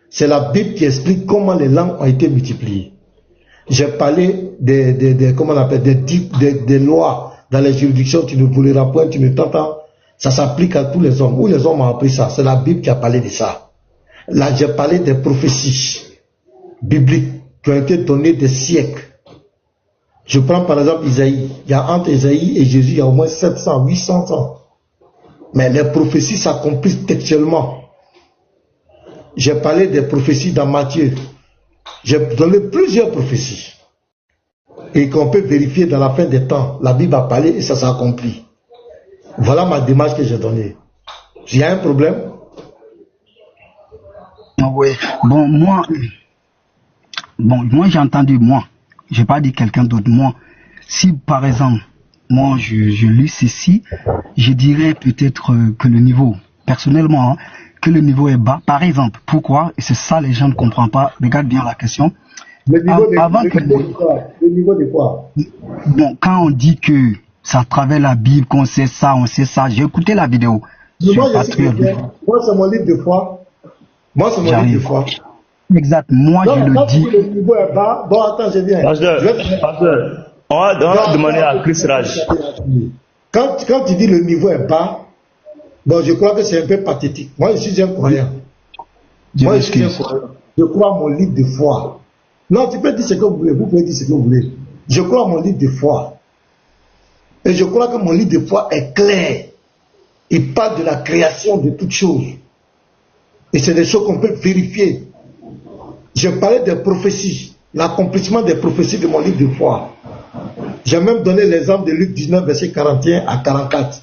C'est la Bible qui explique comment les langues ont été multipliées. J'ai parlé comment on appelle, des lois dans les juridictions. Tu ne voleras point, tu ne t'entends. Ça s'applique à tous les hommes. Où les hommes ont appris ça? C'est la Bible qui a parlé de ça. Là, j'ai parlé des prophéties bibliques qui ont été données des siècles. Je prends par exemple Isaïe. Il y a entre Isaïe et Jésus, il y a au moins 700, 800 ans. Mais les prophéties s'accomplissent textuellement. J'ai parlé des prophéties dans Matthieu. J'ai donné plusieurs prophéties. Et qu'on peut vérifier dans la fin des temps. La Bible a parlé et ça s'accomplit. Voilà ma démarche que j'ai donnée. Il y a un problème? Oui. Bon, moi j'ai entendu, j'ai pas dit quelqu'un d'autre, si par exemple, moi je lis ceci, je dirais peut-être que le niveau, personnellement, que le niveau est bas. Par exemple, pourquoi? Et c'est ça les gens ne comprennent pas. Regarde bien la question. Le niveau de quoi? Bon, quand on dit que c'est à travers la Bible qu'on sait ça, on sait ça. J'ai écouté la vidéo. Moi, c'est mon livre de foi. Moi, c'est mon livre de foi. Exact. Moi, je le dis. Le niveau est bas. Bon, attends, je viens. Pasteur, on va demander à Chris Raj. Quand tu dis le niveau est bas, bon, je crois que c'est un peu pathétique. Moi, je suis un croyant. Moi, je suis un croyant. Je crois à mon livre de foi. Non, tu peux dire ce que vous voulez. Vous pouvez dire ce que vous voulez. Je crois à mon livre de foi. Et je crois que mon livre de foi est clair. Il parle de la création de toutes choses. Et c'est des choses qu'on peut vérifier. Je parlais des prophéties, l'accomplissement des prophéties de mon livre de foi. J'ai même donné l'exemple de Luc 19, verset 41 à 44,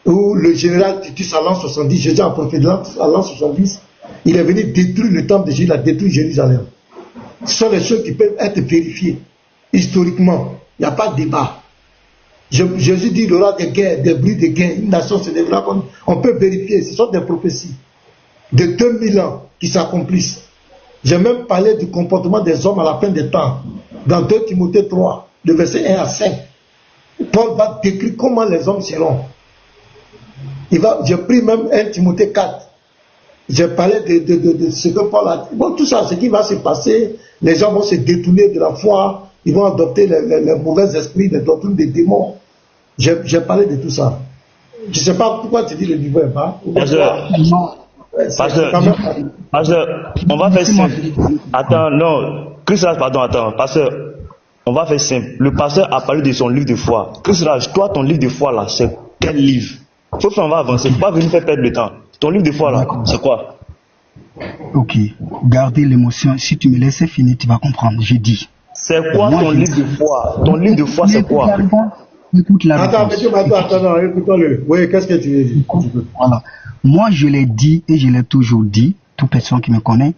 où le général Titus à l'an 70, Jésus a prophétisé à l'an 70, il est venu détruire le temple de Jésus, il a détruit Jérusalem. Ce sont des choses qui peuvent être vérifiées historiquement. Il n'y a pas de débat. Jésus dit, il y aura des guerres, des bruits de guerre, une nation se développe. On peut vérifier, ce sont des prophéties de 2000 ans qui s'accomplissent. J'ai même parlé du comportement des hommes à la fin des temps. Dans 2 Timothée 3, le verset 1 à 5. Paul va décrire comment les hommes seront. J'ai pris même 1 Timothée 4. J'ai parlé de ce que Paul a dit. Bon, tout ça, ce qui va se passer, les gens vont se détourner de la foi, ils vont adopter les mauvais esprits, les doctrines des démons. J'ai parlé de tout ça. Je ne sais pas pourquoi tu dis le niveau est bas. Pasteur, on va faire simple. Attends, non. Chris Raj, pardon, attends. Pasteur, on va faire simple. Le pasteur a parlé de son livre de foi. Chris Raj, toi, ton livre de foi, là, c'est quel livre? Faut qu'on va avancer. Faut pas venir faire perdre le temps. Ton livre de foi, là, c'est quoi? Ok. Gardez l'émotion. Si tu me laisses finir, tu vas comprendre. J'ai dit. C'est quoi ton livre de foi? Ton livre de foi, c'est quoi? Écoute la réponse. Attends, écoute-le. Oui, qu'est-ce que tu veux dire? Voilà. Moi, je l'ai dit et je l'ai toujours dit, toute personne qui me connaît,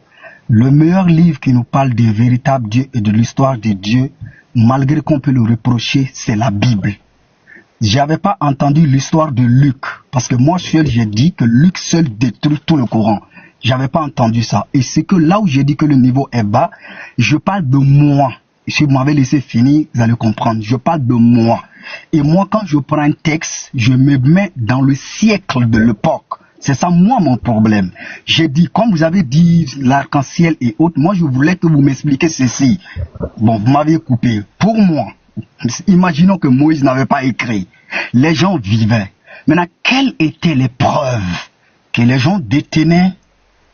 le meilleur livre qui nous parle des véritables dieux et de l'histoire des dieux, malgré qu'on peut le reprocher, c'est la Bible. J'avais pas entendu l'histoire de Luc, parce que moi seul, j'ai dit que Luc seul détruit tout le Coran. J'avais pas entendu ça. Et c'est que là où j'ai dit que le niveau est bas, je parle de moi. Si vous m'avez laissé finir, vous allez comprendre. Je parle de moi. Et moi, quand je prends un texte, je me mets dans le siècle de l'époque. C'est ça, moi, mon problème. J'ai dit, comme vous avez dit l'arc-en-ciel et autres, moi, je voulais que vous m'expliquiez ceci. Bon, vous m'avez coupé. Pour moi, Imaginons que Moïse n'avait pas écrit. Les gens vivaient. Maintenant, quelles étaient les preuves que les gens détenaient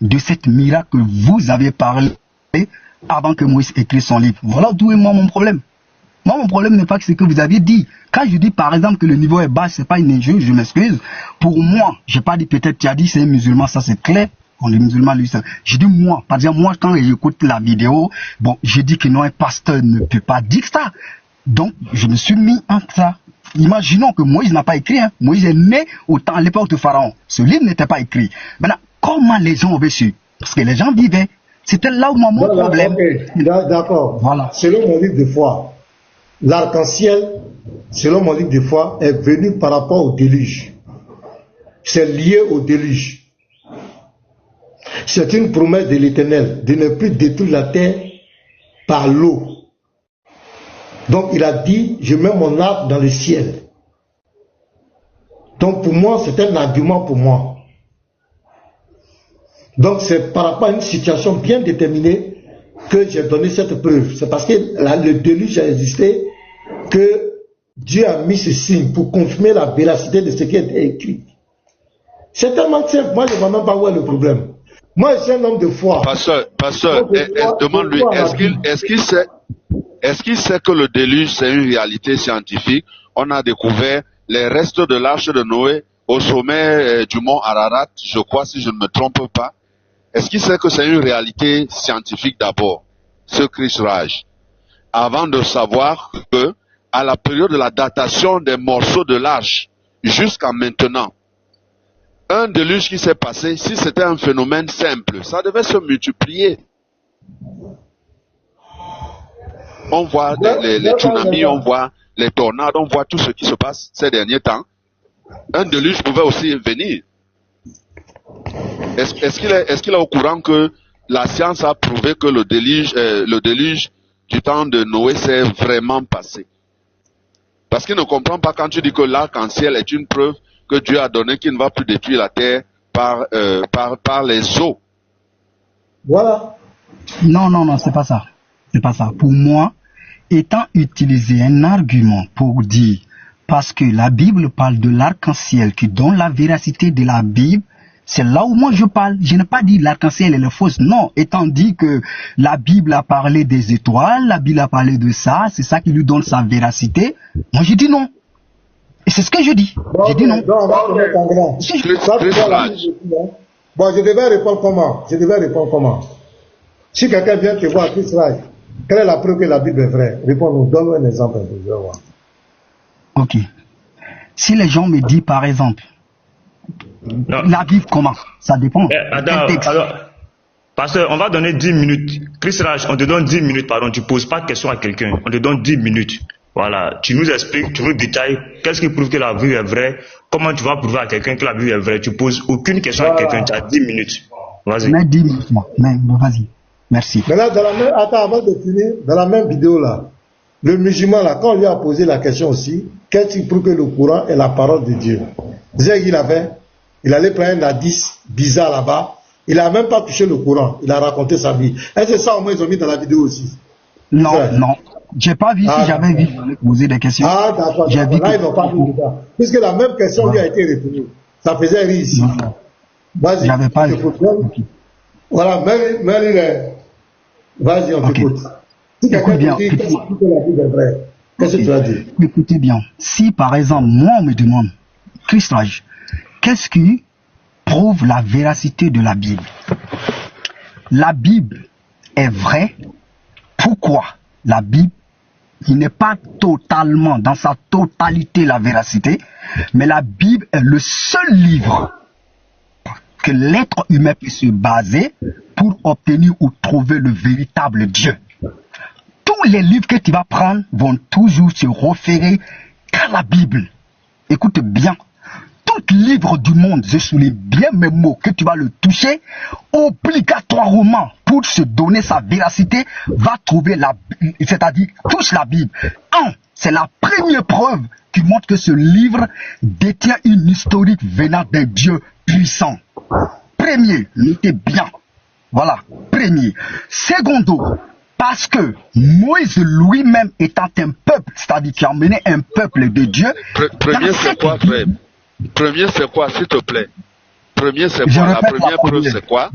de cette miracle que vous avez parlé avant que Moïse écrive son livre? Voilà d'où est mon problème. Moi, mon problème n'est pas que ce que vous aviez dit. Quand je dis par exemple que le niveau est bas, c'est pas une injure, je m'excuse. Pour moi, j'ai pas dit peut-être tu as dit c'est un musulman, ça c'est clair. On est musulman lui seul. Je dis moi, par exemple moi quand j'écoute la vidéo, bon, je dis que non, un pasteur ne peut pas dire ça. Donc, je me suis mis en ça. Imaginons que Moïse n'a pas écrit. Hein. Moïse est né à l'époque de Pharaon. Ce livre n'était pas écrit. Maintenant, comment les gens avaient su? Parce que les gens vivaient. C'était là où mon problème. Okay. D'accord. Voilà. Selon mon livre de foi, l'arc-en-ciel, selon mon livre de foi, est venu par rapport au déluge. C'est lié au déluge. C'est une promesse de l'Éternel de ne plus détruire la terre par l'eau. Donc il a dit, je mets mon arc dans le ciel. Donc pour moi, c'est un argument pour moi. Donc c'est par rapport à une situation bien déterminée que j'ai donné cette preuve. C'est parce que le déluge a existé que Dieu a mis ce signe pour confirmer la véracité de ce qui est écrit. C'est tellement simple, moi je ne vois même pas où est le problème. Moi je suis un homme de foi. Pasteur, demande-lui, est-ce qu'il sait que le déluge c'est une réalité scientifique? On a découvert les restes de l'arche de Noé au sommet du mont Ararat, je crois si je ne me trompe pas. Est-ce qu'il sait que c'est une réalité scientifique d'abord, ce Chris Raj, avant de savoir que à la période de la datation des morceaux de l'arche jusqu'à maintenant, un déluge qui s'est passé, si c'était un phénomène simple, ça devait se multiplier. On voit les tsunamis, on voit les tornades, on voit tout ce qui se passe ces derniers temps. Un déluge pouvait aussi venir. Est-ce qu'il est au courant que la science a prouvé que le déluge du temps de Noé s'est vraiment passé? Parce qu'il ne comprend pas quand tu dis que l'arc-en-ciel est une preuve que Dieu a donné qu'il ne va plus détruire la terre par les eaux. Voilà. Non, c'est pas ça. C'est pas ça. Pour moi, étant utilisé un argument pour dire, parce que la Bible parle de l'arc-en-ciel qui donne la véracité de la Bible, c'est là où moi je parle. Je n'ai pas dit l'arc-en-ciel est fausse. Non, étant dit que la Bible a parlé des étoiles, la Bible a parlé de ça, c'est ça qui lui donne sa véracité. Moi je dis non. Et c'est ce que je dis. Je dis non. Bon, je devais répondre comment? Si quelqu'un vient te voir, Chris Raj, quelle est la preuve que la Bible est vraie? Réponds-nous, donne-nous un exemple. Je vais voir. Ok. Si les gens me disent par exemple, la Bible comment? Ça dépend. Alors, pasteur, on va donner 10 minutes. Chris Raj, on te donne 10 minutes, pardon. Tu ne poses pas de questions à quelqu'un. On te donne 10 minutes. Voilà. Tu nous expliques, tu nous détailles qu'est-ce qui prouve que la Bible est vraie. Comment tu vas prouver à quelqu'un que la Bible est vraie. Tu poses aucune question à quelqu'un. Tu as 10 minutes. Vas-y. Mais 10 minutes, moi. Mais vas-y. Merci. Maintenant, attends, avant de finir, dans la même vidéo là, le musulman là, quand on lui a posé la question aussi, qu'est-ce qui prouve que le Coran est la parole de Dieu? Il allait prendre un hadith bizarre là-bas, il n'a même pas touché le Coran, il a raconté sa vie. Est-ce que ça au moins ils ont mis dans la vidéo aussi? Non. J'ai pas vu, si j'avais vu, j'allais poser des questions. Ah d'accord, là ils n'ont pas vu dedans. Puisque la même question lui a été répondue. Ça faisait rire ici. Vas-y. J'avais pas vu. Voilà, même vas-y, on t'écoute. Si quelqu'un te dit qu'est-ce que la Bible est vraie, qu'est-ce que tu as dit? Écoutez bien. Si par exemple, moi on me demande, Chris Raj, qu'est-ce qui prouve la véracité de la Bible? La Bible est vraie. Pourquoi? La Bible, il n'est pas totalement, dans sa totalité, la véracité, mais la Bible est le seul livre que l'être humain peut se baser pour obtenir ou trouver le véritable Dieu. Tous les livres que tu vas prendre vont toujours se référer qu'à la Bible. Écoute bien. Tout livre du monde, je souligne bien mes mots, que tu vas le toucher, obligatoirement, pour se donner sa véracité, va trouver c'est-à-dire, touche la Bible. C'est la première preuve qui montre que ce livre détient une historique venant d'un Dieu puissant. Premier, notez bien. Voilà, premier. Secondo, Parce que Moïse lui-même étant un peuple, c'est-à-dire qui a emmené un peuple de Dieu. Premier c'est quoi, frère? Premier c'est quoi, s'il te plaît? Premier c'est quoi? La première preuve c'est quoi?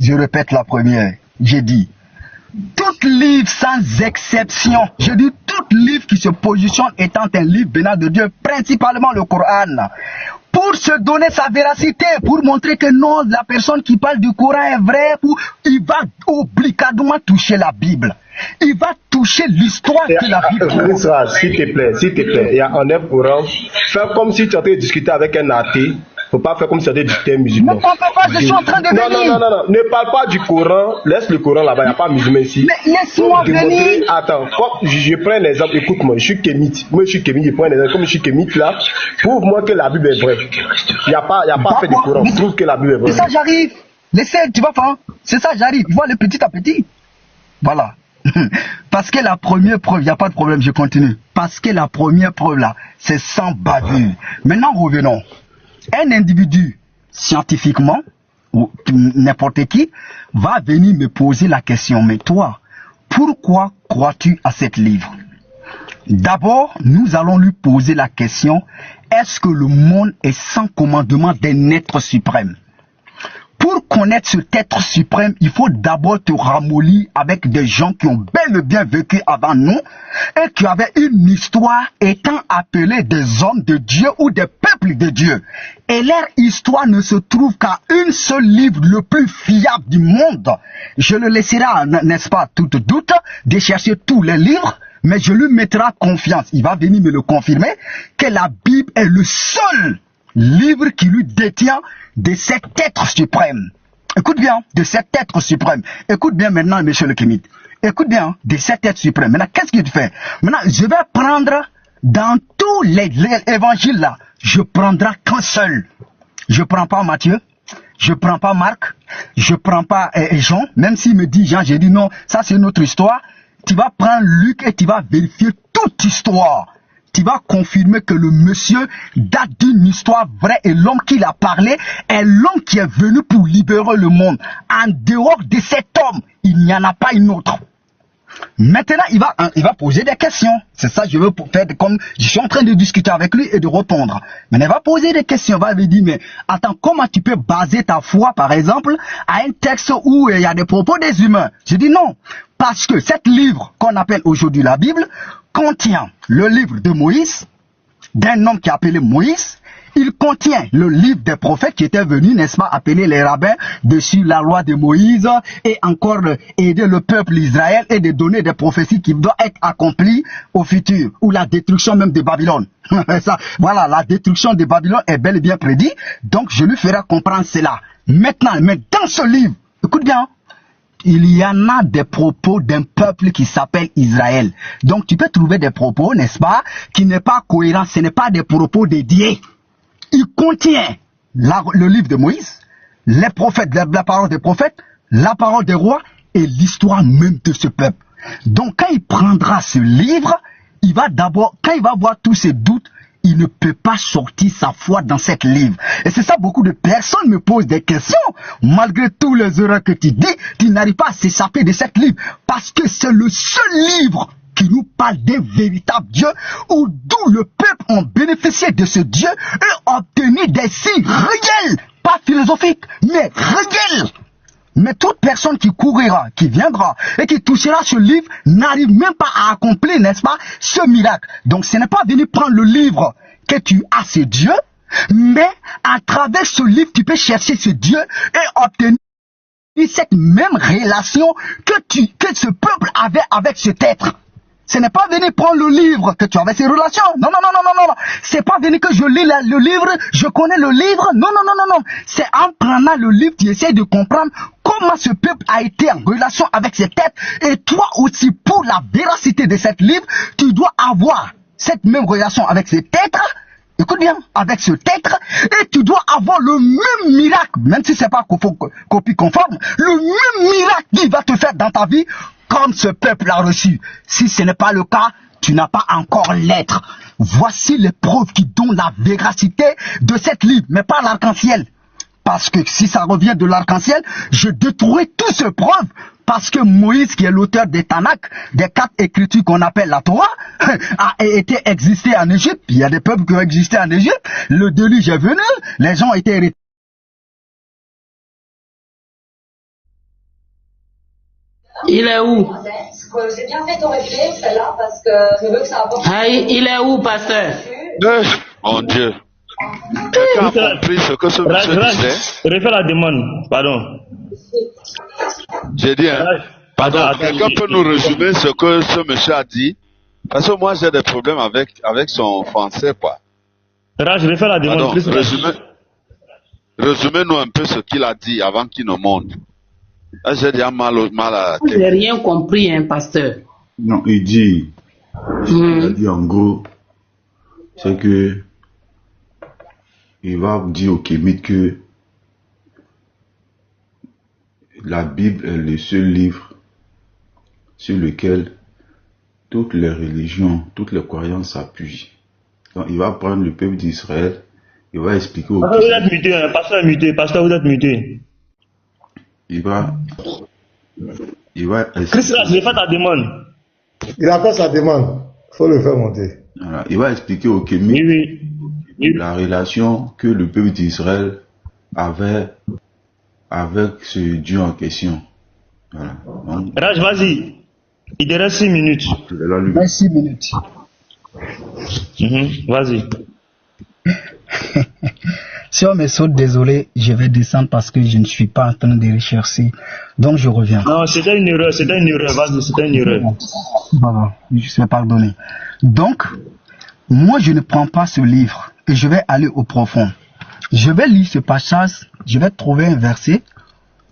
Je répète la première. J'ai dit, tout livre sans exception, je dis tout livre qui se positionne étant un livre venant de Dieu, principalement le Coran, pour se donner sa véracité, pour montrer que non, la personne qui parle du Coran est vraie, il va obligatoirement toucher la Bible. Il va toucher l'histoire de la Bible. S'il te plaît, il y a un œuvre Coran. Fais comme si tu étais en train de discuter avec un athée. Faut pas faire comme si tu étais discuté musulman. Ne parle pas, je suis en train de venir. Non, ne parle pas du Coran. Laisse le Coran là-bas, il n'y a pas musulman ici. Mais laisse-moi venir. Attends, je prends un exemple. Écoute-moi, je suis kémite. Moi, je suis kémite, je prends un exemple. Comme je suis kémite là, prouve-moi que la Bible est vraie. Il n'y a pas fait du Coran. Prouve que la Bible est vraie. C'est ça, j'arrive. Laissez, tu vas faire. C'est ça, j'arrive. Vois le petit à petit. Voilà. Parce que la première preuve, il n'y a pas de problème, je continue. Parce que la première preuve là, c'est sans bavure. Maintenant, revenons. Un individu, scientifiquement, ou n'importe qui, va venir me poser la question, mais toi, pourquoi crois-tu à cet livre? D'abord, nous allons lui poser la question, est-ce que le monde est sans commandement d'un être suprême? Pour connaître cet être suprême, il faut d'abord te ramollir avec des gens qui ont bel et bien vécu avant nous et qui avaient une histoire étant appelés des hommes de Dieu ou des peuples de Dieu. Et leur histoire ne se trouve qu'à un seul livre le plus fiable du monde. Je le laisserai, n'est-ce pas, tout doute, de chercher tous les livres, mais je lui mettrai confiance. Il va venir me le confirmer que la Bible est le seul livre qui lui détient de cet être suprême. Écoute bien, de cet être suprême. Écoute bien maintenant, monsieur le Kémite. Écoute bien, de cet être suprême. Maintenant, qu'est-ce qu'il fait? Maintenant, je vais prendre dans tous les évangiles là, je prendrai qu'un seul. Je prends pas Matthieu, je prends pas Marc, je prends pas Jean, même s'il me dit Jean, j'ai dit non, ça c'est notre histoire. Tu vas prendre Luc et tu vas vérifier toute histoire. Tu vas confirmer que le monsieur date d'une histoire vraie et l'homme qui l'a parlé est l'homme qui est venu pour libérer le monde. En dehors de cet homme, il n'y en a pas une autre. Maintenant, il va poser des questions. C'est ça que je veux faire, comme je suis en train de discuter avec lui et de répondre. Mais il va poser des questions, il va lui dire, mais attends, comment tu peux baser ta foi, par exemple, à un texte où il y a des propos des humains? Je dis non, parce que cet livre qu'on appelle aujourd'hui la Bible contient le livre de Moïse, d'un homme qui est appelé Moïse. Il contient le livre des prophètes qui étaient venus, n'est-ce pas, appeler les rabbins dessus la loi de Moïse et encore aider le peuple d'Israël et de donner des prophéties qui doivent être accomplies au futur, ou la destruction même de Babylone. Ça, voilà, la destruction de Babylone est bel et bien prédite, donc je lui ferai comprendre cela. Maintenant, mais dans ce livre, écoute bien, il y en a des propos d'un peuple qui s'appelle Israël. Donc tu peux trouver des propos, n'est-ce pas, qui n'est pas cohérent, ce n'est pas des propos dédiés. Il contient le livre de Moïse, les prophètes, la parole des prophètes, la parole des rois et l'histoire même de ce peuple. Donc quand il prendra ce livre, il va d'abord, quand il va voir tous ses doutes, il ne peut pas sortir sa foi dans cet livre. Et c'est ça, beaucoup de personnes me posent des questions. Malgré tous les erreurs que tu dis, tu n'arrives pas à s'échapper de cet livre. Parce que c'est le seul livre qui nous parle d'un véritable Dieu, où d'où le peuple ont bénéficié de ce Dieu et obtenu des signes réels, pas philosophiques, mais réels. Mais toute personne qui courira, qui viendra et qui touchera ce livre n'arrive même pas à accomplir, n'est-ce pas, ce miracle. Donc ce n'est pas venir prendre le livre que tu as, ce Dieu, mais à travers ce livre, tu peux chercher ce Dieu et obtenir cette même relation que ce peuple avait avec cet être. Ce n'est pas venir prendre le livre que tu avais ces relations. Non, non, non, non, non, non. C'est pas venir que je lis le livre, je connais le livre. Non, non, non, non, non. C'est en prenant le livre, tu essaies de comprendre comment ce peuple a été en relation avec cet être. Et toi aussi, pour la véracité de cet livre, tu dois avoir cette même relation avec cet être. Écoute bien, avec ce être, et tu dois avoir le même miracle, même si c'est pas copie conforme, le même miracle qui va te faire dans ta vie, comme ce peuple a reçu. Si ce n'est pas le cas, tu n'as pas encore l'être. Voici les preuves qui donnent la véracité de cette livre, mais pas l'arc-en-ciel. Parce que si ça revient de l'arc-en-ciel, je détruirai toutes ces preuves parce que Moïse, qui est l'auteur des Tanakh, des 4 écritures qu'on appelle la Torah, a été existé en Égypte. Il y a des peuples qui ont existé en Égypte. Le déluge est venu, les gens ont été hérités. Il est où? J'ai bien fait de répéter celle-là parce que je veux que ça apporte. Ah, il est où, pasteur? Mon Dieu. Quelqu'un a compris ce que ce monsieur disait? Refais la demande, pardon. J'ai dit, hein? Pardon, quelqu'un peut nous résumer ce que ce monsieur a dit? Parce que moi, j'ai des problèmes avec son français, quoi. Raj, refais la demande. Pardon, résumez-nous un peu ce qu'il a dit avant qu'il nous montre. Là, j'ai déjà mal à la tête. J'ai rien compris, hein, pasteur. Non, il dit en gros, c'est que il va dire au Kémite que la Bible est le seul livre sur lequel toutes les religions, toutes les croyances s'appuient. Donc, il va prendre le peuple d'Israël, il va expliquer au Kémite. Vous êtes muté, hein, pasteur, vous êtes muté. Il va Christ, je vais faire ta demande. Il a fait sa demande. Il faut le faire monter. Voilà. Il va expliquer au Kémite la relation que le peuple d'Israël avait avec ce Dieu en question. Voilà. Donc, Raj, vas-y. Il te reste 6 minutes. 6 minutes. Vas-y. Si on me saute, désolé, je vais descendre parce que je ne suis pas en train de rechercher. Donc je reviens. Non, c'était une erreur, vas-y, c'était une erreur. Bon, je vais pardonner. Donc, moi je ne prends pas ce livre et je vais aller au profond. Je vais lire ce passage, je vais trouver un verset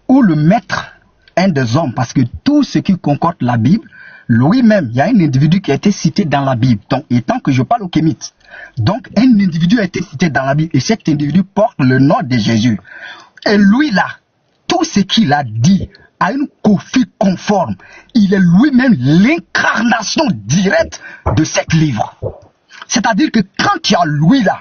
où le maître, un des hommes, parce que tout ce qui concorde la Bible, lui-même, il y a un individu qui a été cité dans la Bible. Donc, étant que je parle au Kémite, donc un individu a été cité dans la Bible et cet individu porte le nom de Jésus. Et lui là, tout ce qu'il a dit a une copie conforme. Il est lui-même l'incarnation directe de cet livre. C'est-à-dire que quand tu as lui là,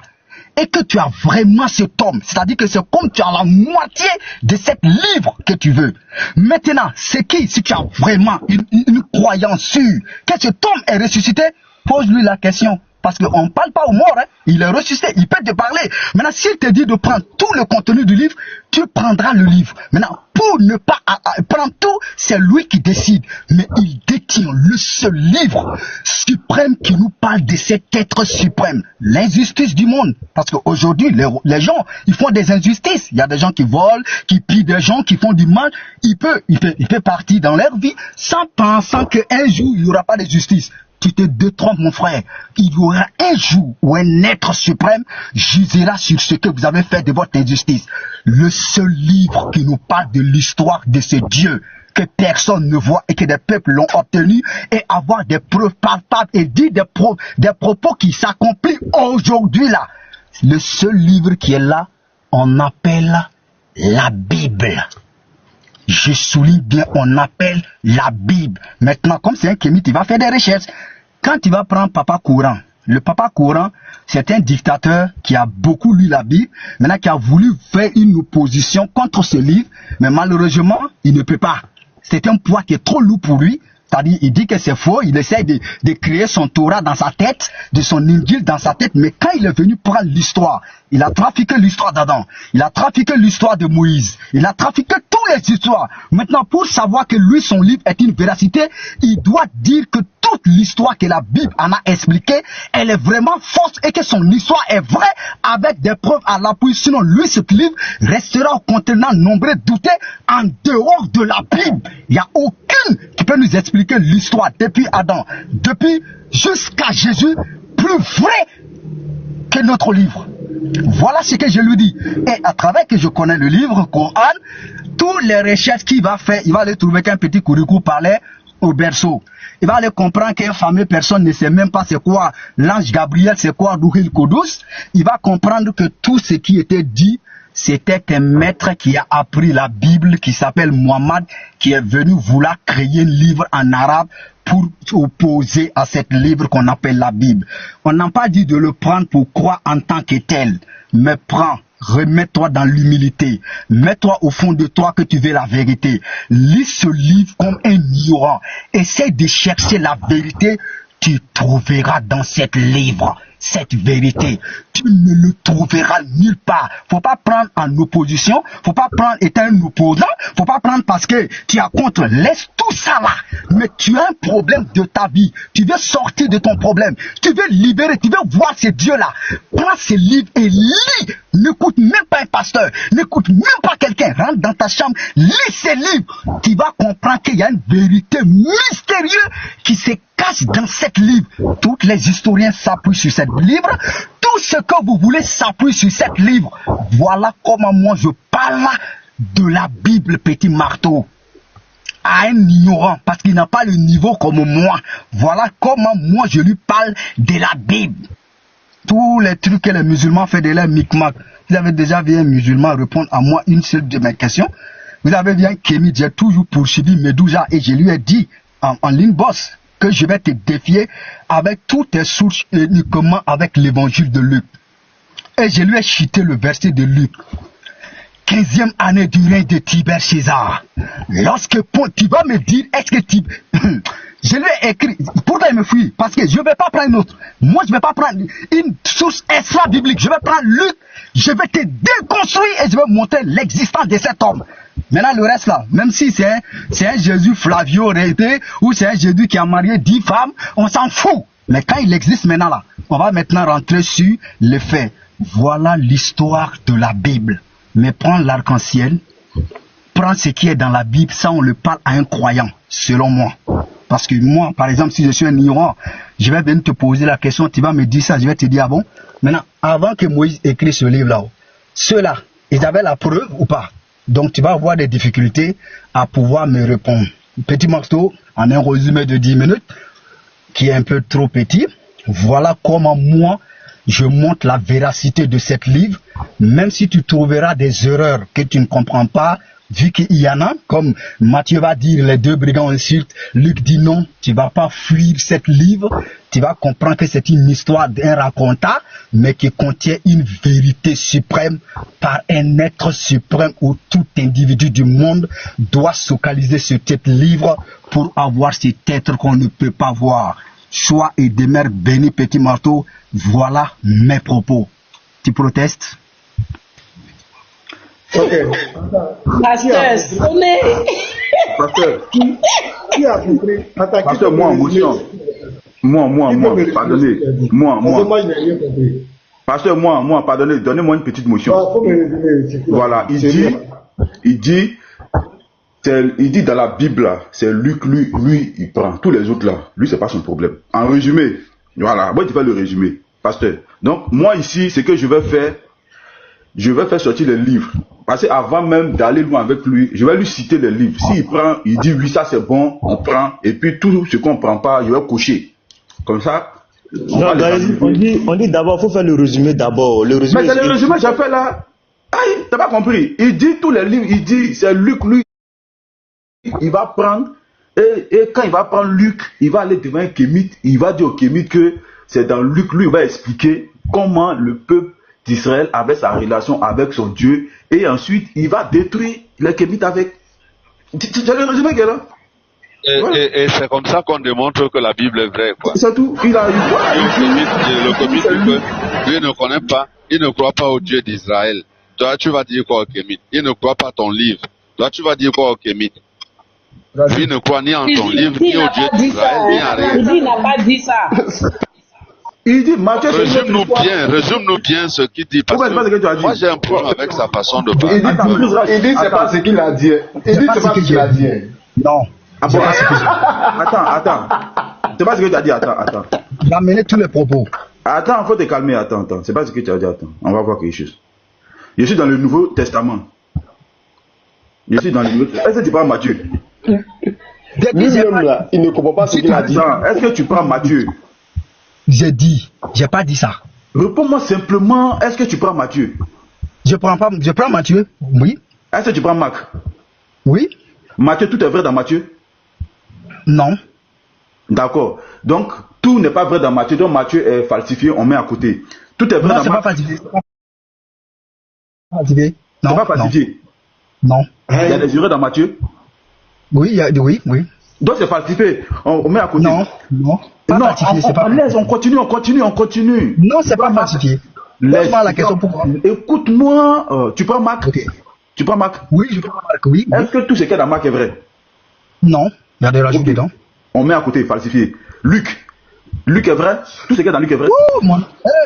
et que tu as vraiment cet homme, c'est-à-dire que c'est comme tu as la moitié de cet livre que tu veux. Maintenant, c'est qui, si tu as vraiment une croyance sûre que cet homme est ressuscité, pose-lui la question. Parce qu'on ne parle pas aux morts, hein. Il est ressuscité, il peut te parler. Maintenant, s'il te dit de prendre tout le contenu du livre, tu prendras le livre. Maintenant, pour ne pas prendre tout, c'est lui qui décide. Mais il détient le seul livre suprême qui nous parle de cet être suprême. L'injustice du monde. Parce qu'aujourd'hui, les gens, ils font des injustices. Il y a des gens qui volent, qui pillent des gens, qui font du mal. Il peut partir dans leur vie sans pensant qu'un jour, il n'y aura pas de justice. Tu te détrompes, mon frère. Il y aura un jour où un être suprême jugera sur ce que vous avez fait de votre injustice. Le seul livre qui nous parle de l'histoire de ce Dieu que personne ne voit et que des peuples l'ont obtenu et avoir des preuves palpables et dire des propos qui s'accomplissent aujourd'hui là. Le seul livre qui est là, on appelle la Bible. Je souligne bien, on appelle la Bible. Maintenant, comme c'est un kémite, il va faire des recherches. Quand il va prendre Papa Courant, le Papa Courant, c'est un dictateur qui a beaucoup lu la Bible, maintenant qui a voulu faire une opposition contre ce livre, mais malheureusement, il ne peut pas. C'est un poids qui est trop lourd pour lui. C'est-à-dire, il dit que c'est faux, il essaie de créer son Torah dans sa tête, de son Injil dans sa tête, mais quand il est venu prendre l'histoire, il a trafiqué l'histoire d'Adam, il a trafiqué l'histoire de Moïse, il a trafiqué toutes les histoires. Maintenant, pour savoir que lui, son livre est une véracité, il doit dire que toute l'histoire que la Bible en a expliquée, elle est vraiment fausse et que son histoire est vraie avec des preuves à l'appui. Sinon, lui, ce livre restera contenant nombreux doutés en dehors de la Bible. Il n'y a aucune qui peut nous expliquer l'histoire depuis Adam, depuis jusqu'à Jésus, plus vrai que notre livre. Voilà ce que je lui dis. Et à travers que je connais le livre Coran, toutes les recherches qu'il va faire, il va aller trouver qu'un petit Kourikou parlait au berceau. Il va aller comprendre qu'une fameuse personne ne sait même pas c'est quoi l'ange Gabriel, c'est quoi Ruhil Kodous. Il va comprendre que tout ce qui était dit, c'était un maître qui a appris la Bible, qui s'appelle Muhammad, qui est venu vouloir créer un livre en arabe pour opposer à ce livre qu'on appelle la Bible. On n'a pas dit de le prendre pour croire en tant que tel, mais prends, remets-toi dans l'humilité. Mets-toi au fond de toi que tu veux la vérité. Lis ce livre comme un ignorant. Essaie de chercher la vérité. Tu trouveras dans cet livre cette vérité. Tu ne le trouveras nulle part. Faut pas prendre en opposition. Faut pas prendre étant un opposant. Faut pas prendre parce que tu es contre. Laisse tout ça là. Mais tu as un problème de ta vie. Tu veux sortir de ton problème. Tu veux libérer. Tu veux voir ces dieux-là. Prends ces livres et lis. N'écoute même pas un pasteur. N'écoute même pas quelqu'un. Rentre dans ta chambre. Lis ces livres. Tu vas comprendre qu'il y a une vérité mystérieuse qui se cache dans cette livre. Tous les historiens s'appuient sur cette livre. Tout ce que vous voulez s'appuie sur cette livre. Voilà comment moi je parle de la Bible, petit marteau, à un ignorant, parce qu'il n'a pas le niveau comme moi. Voilà comment moi je lui parle de la Bible. Tous les trucs que les musulmans font de leur micmac. Vous avez déjà vu un musulman répondre à moi une seule de mes questions. Vous avez vu un Kémy, j'ai toujours poursuivi Medouja et je lui ai dit en ligne boss que je vais te défier avec toutes tes sources uniquement avec l'évangile de Luc. Et je lui ai cité le verset de Luc. 15e année du règne de Tibère César. Lorsque tu vas me dire, est-ce que tu... Je lui ai écrit, pourquoi il me fuit? Parce que je ne vais pas prendre une autre. Moi, je ne vais pas prendre une source extra-biblique. Je vais prendre Luc, je vais te déconstruire et je vais montrer l'existence de cet homme. Maintenant, le reste là, même si c'est un Jésus Flavio Rété ou c'est un Jésus qui a marié 10 femmes, on s'en fout. Mais quand il existe maintenant là, on va maintenant rentrer sur les faits. Voilà l'histoire de la Bible. Mais prends l'arc-en-ciel, prends ce qui est dans la Bible, ça on le parle à un croyant, selon moi. Parce que moi, par exemple, si je suis un ignorant, je vais venir te poser la question, tu vas me dire ça, je vais te dire, ah bon? Maintenant, avant que Moïse écrit ce livre-là, ceux-là, ils avaient la preuve ou pas? Donc tu vas avoir des difficultés à pouvoir me répondre. Petit morceau, en un résumé de 10 minutes, qui est un peu trop petit. Voilà comment moi, je montre la véracité de cette livre, même si tu trouveras des erreurs que tu ne comprends pas, vu qu'il y en a, comme Matthieu va dire, les deux brigands insultent, Luc dit non, tu ne vas pas fuir cette livre, tu vas comprendre que c'est une histoire d'un raconteur, mais qui contient une vérité suprême par un être suprême où tout individu du monde doit se focaliser sur cet livre pour avoir cet être qu'on ne peut pas voir. Choix et demeure béni, petit marteau, voilà mes propos. Tu protestes? Ok. Pasteur, sonnez. Pasteur, Qui a compris? Attends, pasteur, moi, pardonnez. Moi, je n'ai rien compris. pasteur, moi, pardonnez, donnez-moi une petite motion. Faut me résumer, c'est quoi? Voilà, il dit dans la Bible, là, c'est Luc, lui, il prend. Tous les autres, là, lui, c'est pas son problème. En résumé, voilà, moi, tu fais le résumé, pasteur. Donc, moi, ici, ce que je vais faire sortir les livres. Parce qu'avant même d'aller loin avec lui, je vais lui citer les livres. S'il prend, il dit oui, ça c'est bon, on prend. Et puis tout ce qu'on ne prend pas, je vais cocher. Comme ça. On dit d'abord, il faut faire le résumé d'abord. Mais c'est le résumé que j'ai fait là. Aïe, t'as pas compris. Il dit tous les livres, il dit, c'est Luc, lui. Il va prendre, et quand il va prendre Luc, il va aller devant un kémite, il va dire au kémite que c'est dans Luc, lui, il va expliquer comment le peuple d'Israël avait sa relation avec son Dieu, et ensuite il va détruire les kémites avec. Tu as le résumé qu'elle a? Et c'est comme ça qu'on démontre que la Bible est vraie, quoi. C'est tout. Il a eu quoi? Le kémite, lui ne connaît pas, il ne croit pas au Dieu d'Israël. Toi, tu vas dire quoi au kémite? Il ne croit pas à ton livre. Toi, tu vas dire quoi au kémite? Lui ne croit ni en ton livre, ni au Dieu d'Israël, ni à rien. Il n'a pas dit ça. Il dit, Matthieu, résume-nous bien ce qu'il dit. Parce que moi, j'ai un problème avec sa façon de parler. Il dit, c'est pas ce qu'il a dit. Il dit, c'est pas ce qu'il a dit. Non. Attends. C'est pas ce que tu as dit, attends. Il a mené tous les propos. Attends, faut te calmer, attends. C'est pas ce que tu as dit, attends. On va voir quelque chose. Je suis dans le Nouveau Testament. Est-ce que tu prends Matthieu? Lui-même là, il ne comprend pas ce qu'il a dit. Est-ce que tu prends Matthieu? J'ai pas dit ça. Réponds-moi simplement, est-ce que tu prends Matthieu? Je prends Matthieu, oui. Est-ce que tu prends Marc? Oui. Matthieu, tout est vrai dans Matthieu? Non. D'accord. Donc, tout n'est pas vrai dans Matthieu, donc Matthieu est falsifié, on met à côté. Tout est vrai dans Marc. Non, c'est pas falsifié. Falsifié. C'est Non, pas non, falsifié. non. Il y a des erreurs dans Matthieu. Oui, oui, oui. Donc c'est falsifié. On met à côté. Non, non. Pas Non, falsifié, c'est pas. laisse, on continue. Non, c'est pas falsifié. Laisse. Pose-moi la question pourquoi. Écoute-moi, tu prends Marc. Ok. Tu prends Marc. Oui, je prends Marc, oui. Est-ce que tout ce qu'il y a dans Marc est vrai? Non, il y a des rajouts Ok. dedans. On met à côté, falsifié. Luc. Luc est vrai? Tout ce qu'il y a dans Luc est vrai? Oh,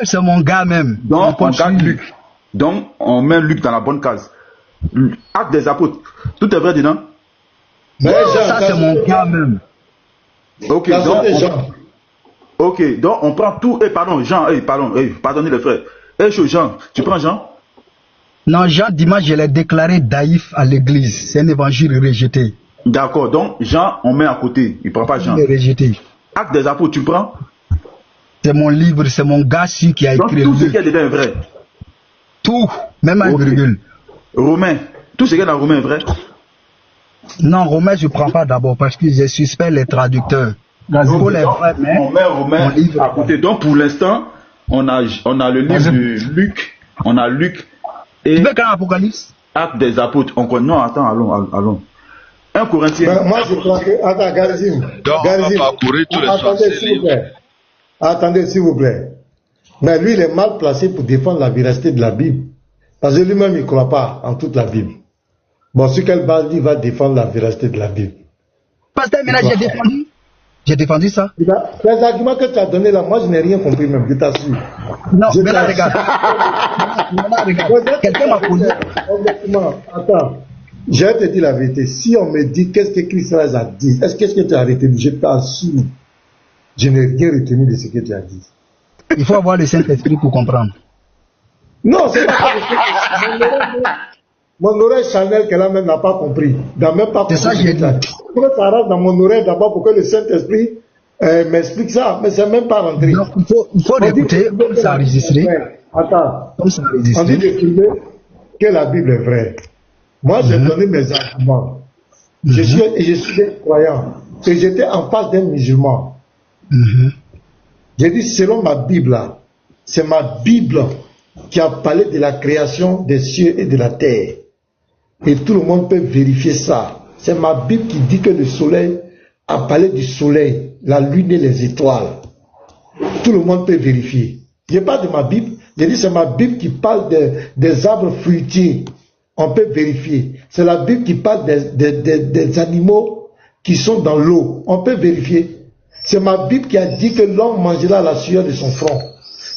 c'est mon gars même. Donc on garde Luc. Donc on met Luc dans la bonne case. Acte des apôtres. Tout est vrai dedans? Mais Ça, c'est mon gars même. Ok, donc on prend tout. Pardon, Jean, pardonnez les frères. Jean, tu prends Jean? Non, Jean, dimanche, je l'ai déclaré daïf à l'église. C'est un évangile rejeté. D'accord, donc Jean, on met à côté. Il ne prend pas Jean. Il est rejeté. Acte des apôtres, tu prends? C'est mon livre, c'est mon gars celui qui a Donc écrit tout le ce livre. qui est dedans est vrai. Tout, même un virgule. Romain, tout ce qui est dans Romain est vrai? Non, Romain, je ne prends pas d'abord parce que je suspecte les traducteurs. On met Romain à côté. Donc pour l'instant, on a le livre de Luc, on a Luc et tu veux quand Apocalypse? Acte des apôtres. Non, attends, allons. 1 Corinthiens. Ben, moi, je crois que. Attends, Garizim. Donc, on va parcourir tous les Attendez, s'il vous plaît. Attendez, s'il vous plaît. Mais lui, il est mal placé pour défendre la véracité de la Bible. Parce que lui-même, il ne croit pas en toute la Bible. Bon, sur quelle base il va défendre la véracité de la Bible? Pasteur, maintenant, j'ai défendu ça. Les arguments que tu as donnés là, moi, je n'ai rien compris même, je t'assure. Non, mais là, regarde. Quelqu'un m'a posé. Attends. Je vais te dire la vérité. Si on me dit qu'est-ce que Christ a dit, qu'est-ce que tu as retenu? Je t'assure. Je n'ai rien retenu de ce que tu as dit. Il faut avoir le Saint-Esprit pour comprendre. Non, c'est pas ça. Mon oreille Chanel qu'elle a même n'a pas compris. C'est ça que j'ai dit. Pourquoi ça rentre dans mon oreille d'abord pour que le Saint-Esprit m'explique ça? Mais c'est même pas rentré. Donc, il faut l'écouter, comme ça enregistré. Attends. Comme ça On enregistré. dit de filmer que la Bible est vraie. Moi, j'ai donné mes arguments. Je suis un croyant. Et j'étais en face d'un musulman. J'ai dit, selon ma Bible, c'est ma Bible qui a parlé de la création des cieux et de la terre. Et tout le monde peut vérifier ça. C'est ma Bible qui dit que le soleil a parlé du soleil, la lune et les étoiles. Tout le monde peut vérifier. Je parle de ma Bible. J'ai dit, c'est ma Bible qui parle des arbres fruitiers. On peut vérifier. C'est la Bible qui parle des animaux qui sont dans l'eau. On peut vérifier. C'est ma Bible qui a dit que l'homme mangera la sueur de son front.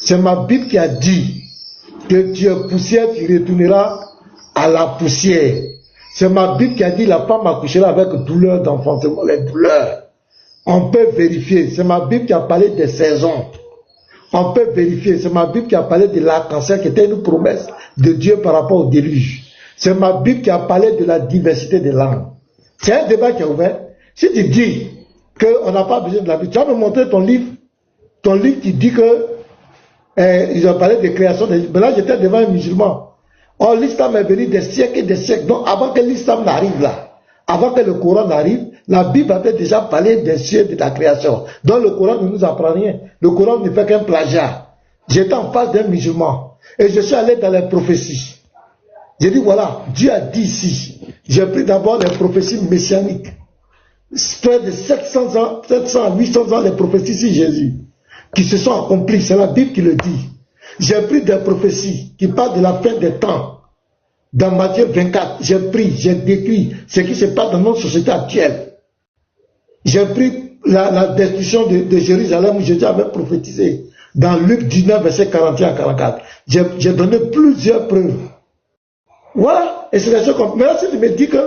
C'est ma Bible qui a dit que tu es poussière, tu retourneras à la poussière. C'est ma Bible qui a dit la femme accouchera avec douleur d'enfantement, les douleurs. On peut vérifier. C'est ma Bible qui a parlé des saisons. On peut vérifier. C'est ma Bible qui a parlé de l'arc-en-ciel qui était une promesse de Dieu par rapport au déluge. C'est ma Bible qui a parlé de la diversité des langues. C'est un débat qui est ouvert. Si tu dis qu'on n'a pas besoin de la Bible, tu vas me montrer ton livre qui dit que ils ont parlé de création des... Mais là, j'étais devant un musulman. Or, l'islam est venu des siècles et des siècles. Donc, avant que l'islam n'arrive là, avant que le Coran n'arrive, la Bible avait déjà parlé des cieux de la création. Donc, le Coran ne nous apprend rien. Le Coran ne fait qu'un plagiat. J'étais en face d'un musulman. Et je suis allé dans les prophéties. J'ai dit, voilà, Dieu a dit ici. J'ai pris d'abord les prophéties messianiques. Près de 700 ans, 700 à 800 ans, les prophéties sur Jésus, qui se sont accomplies. C'est la Bible qui le dit. J'ai pris des prophéties qui parlent de la fin des temps. Dans Matthieu 24, j'ai pris, j'ai décrit ce qui se passe dans notre société actuelle. J'ai pris la destruction de Jérusalem où Jésus avait prophétisé. Dans Luc 19, verset 41 à 44. J'ai donné plusieurs preuves. Voilà. Et c'est la chose comme... Mais là, si tu me dis que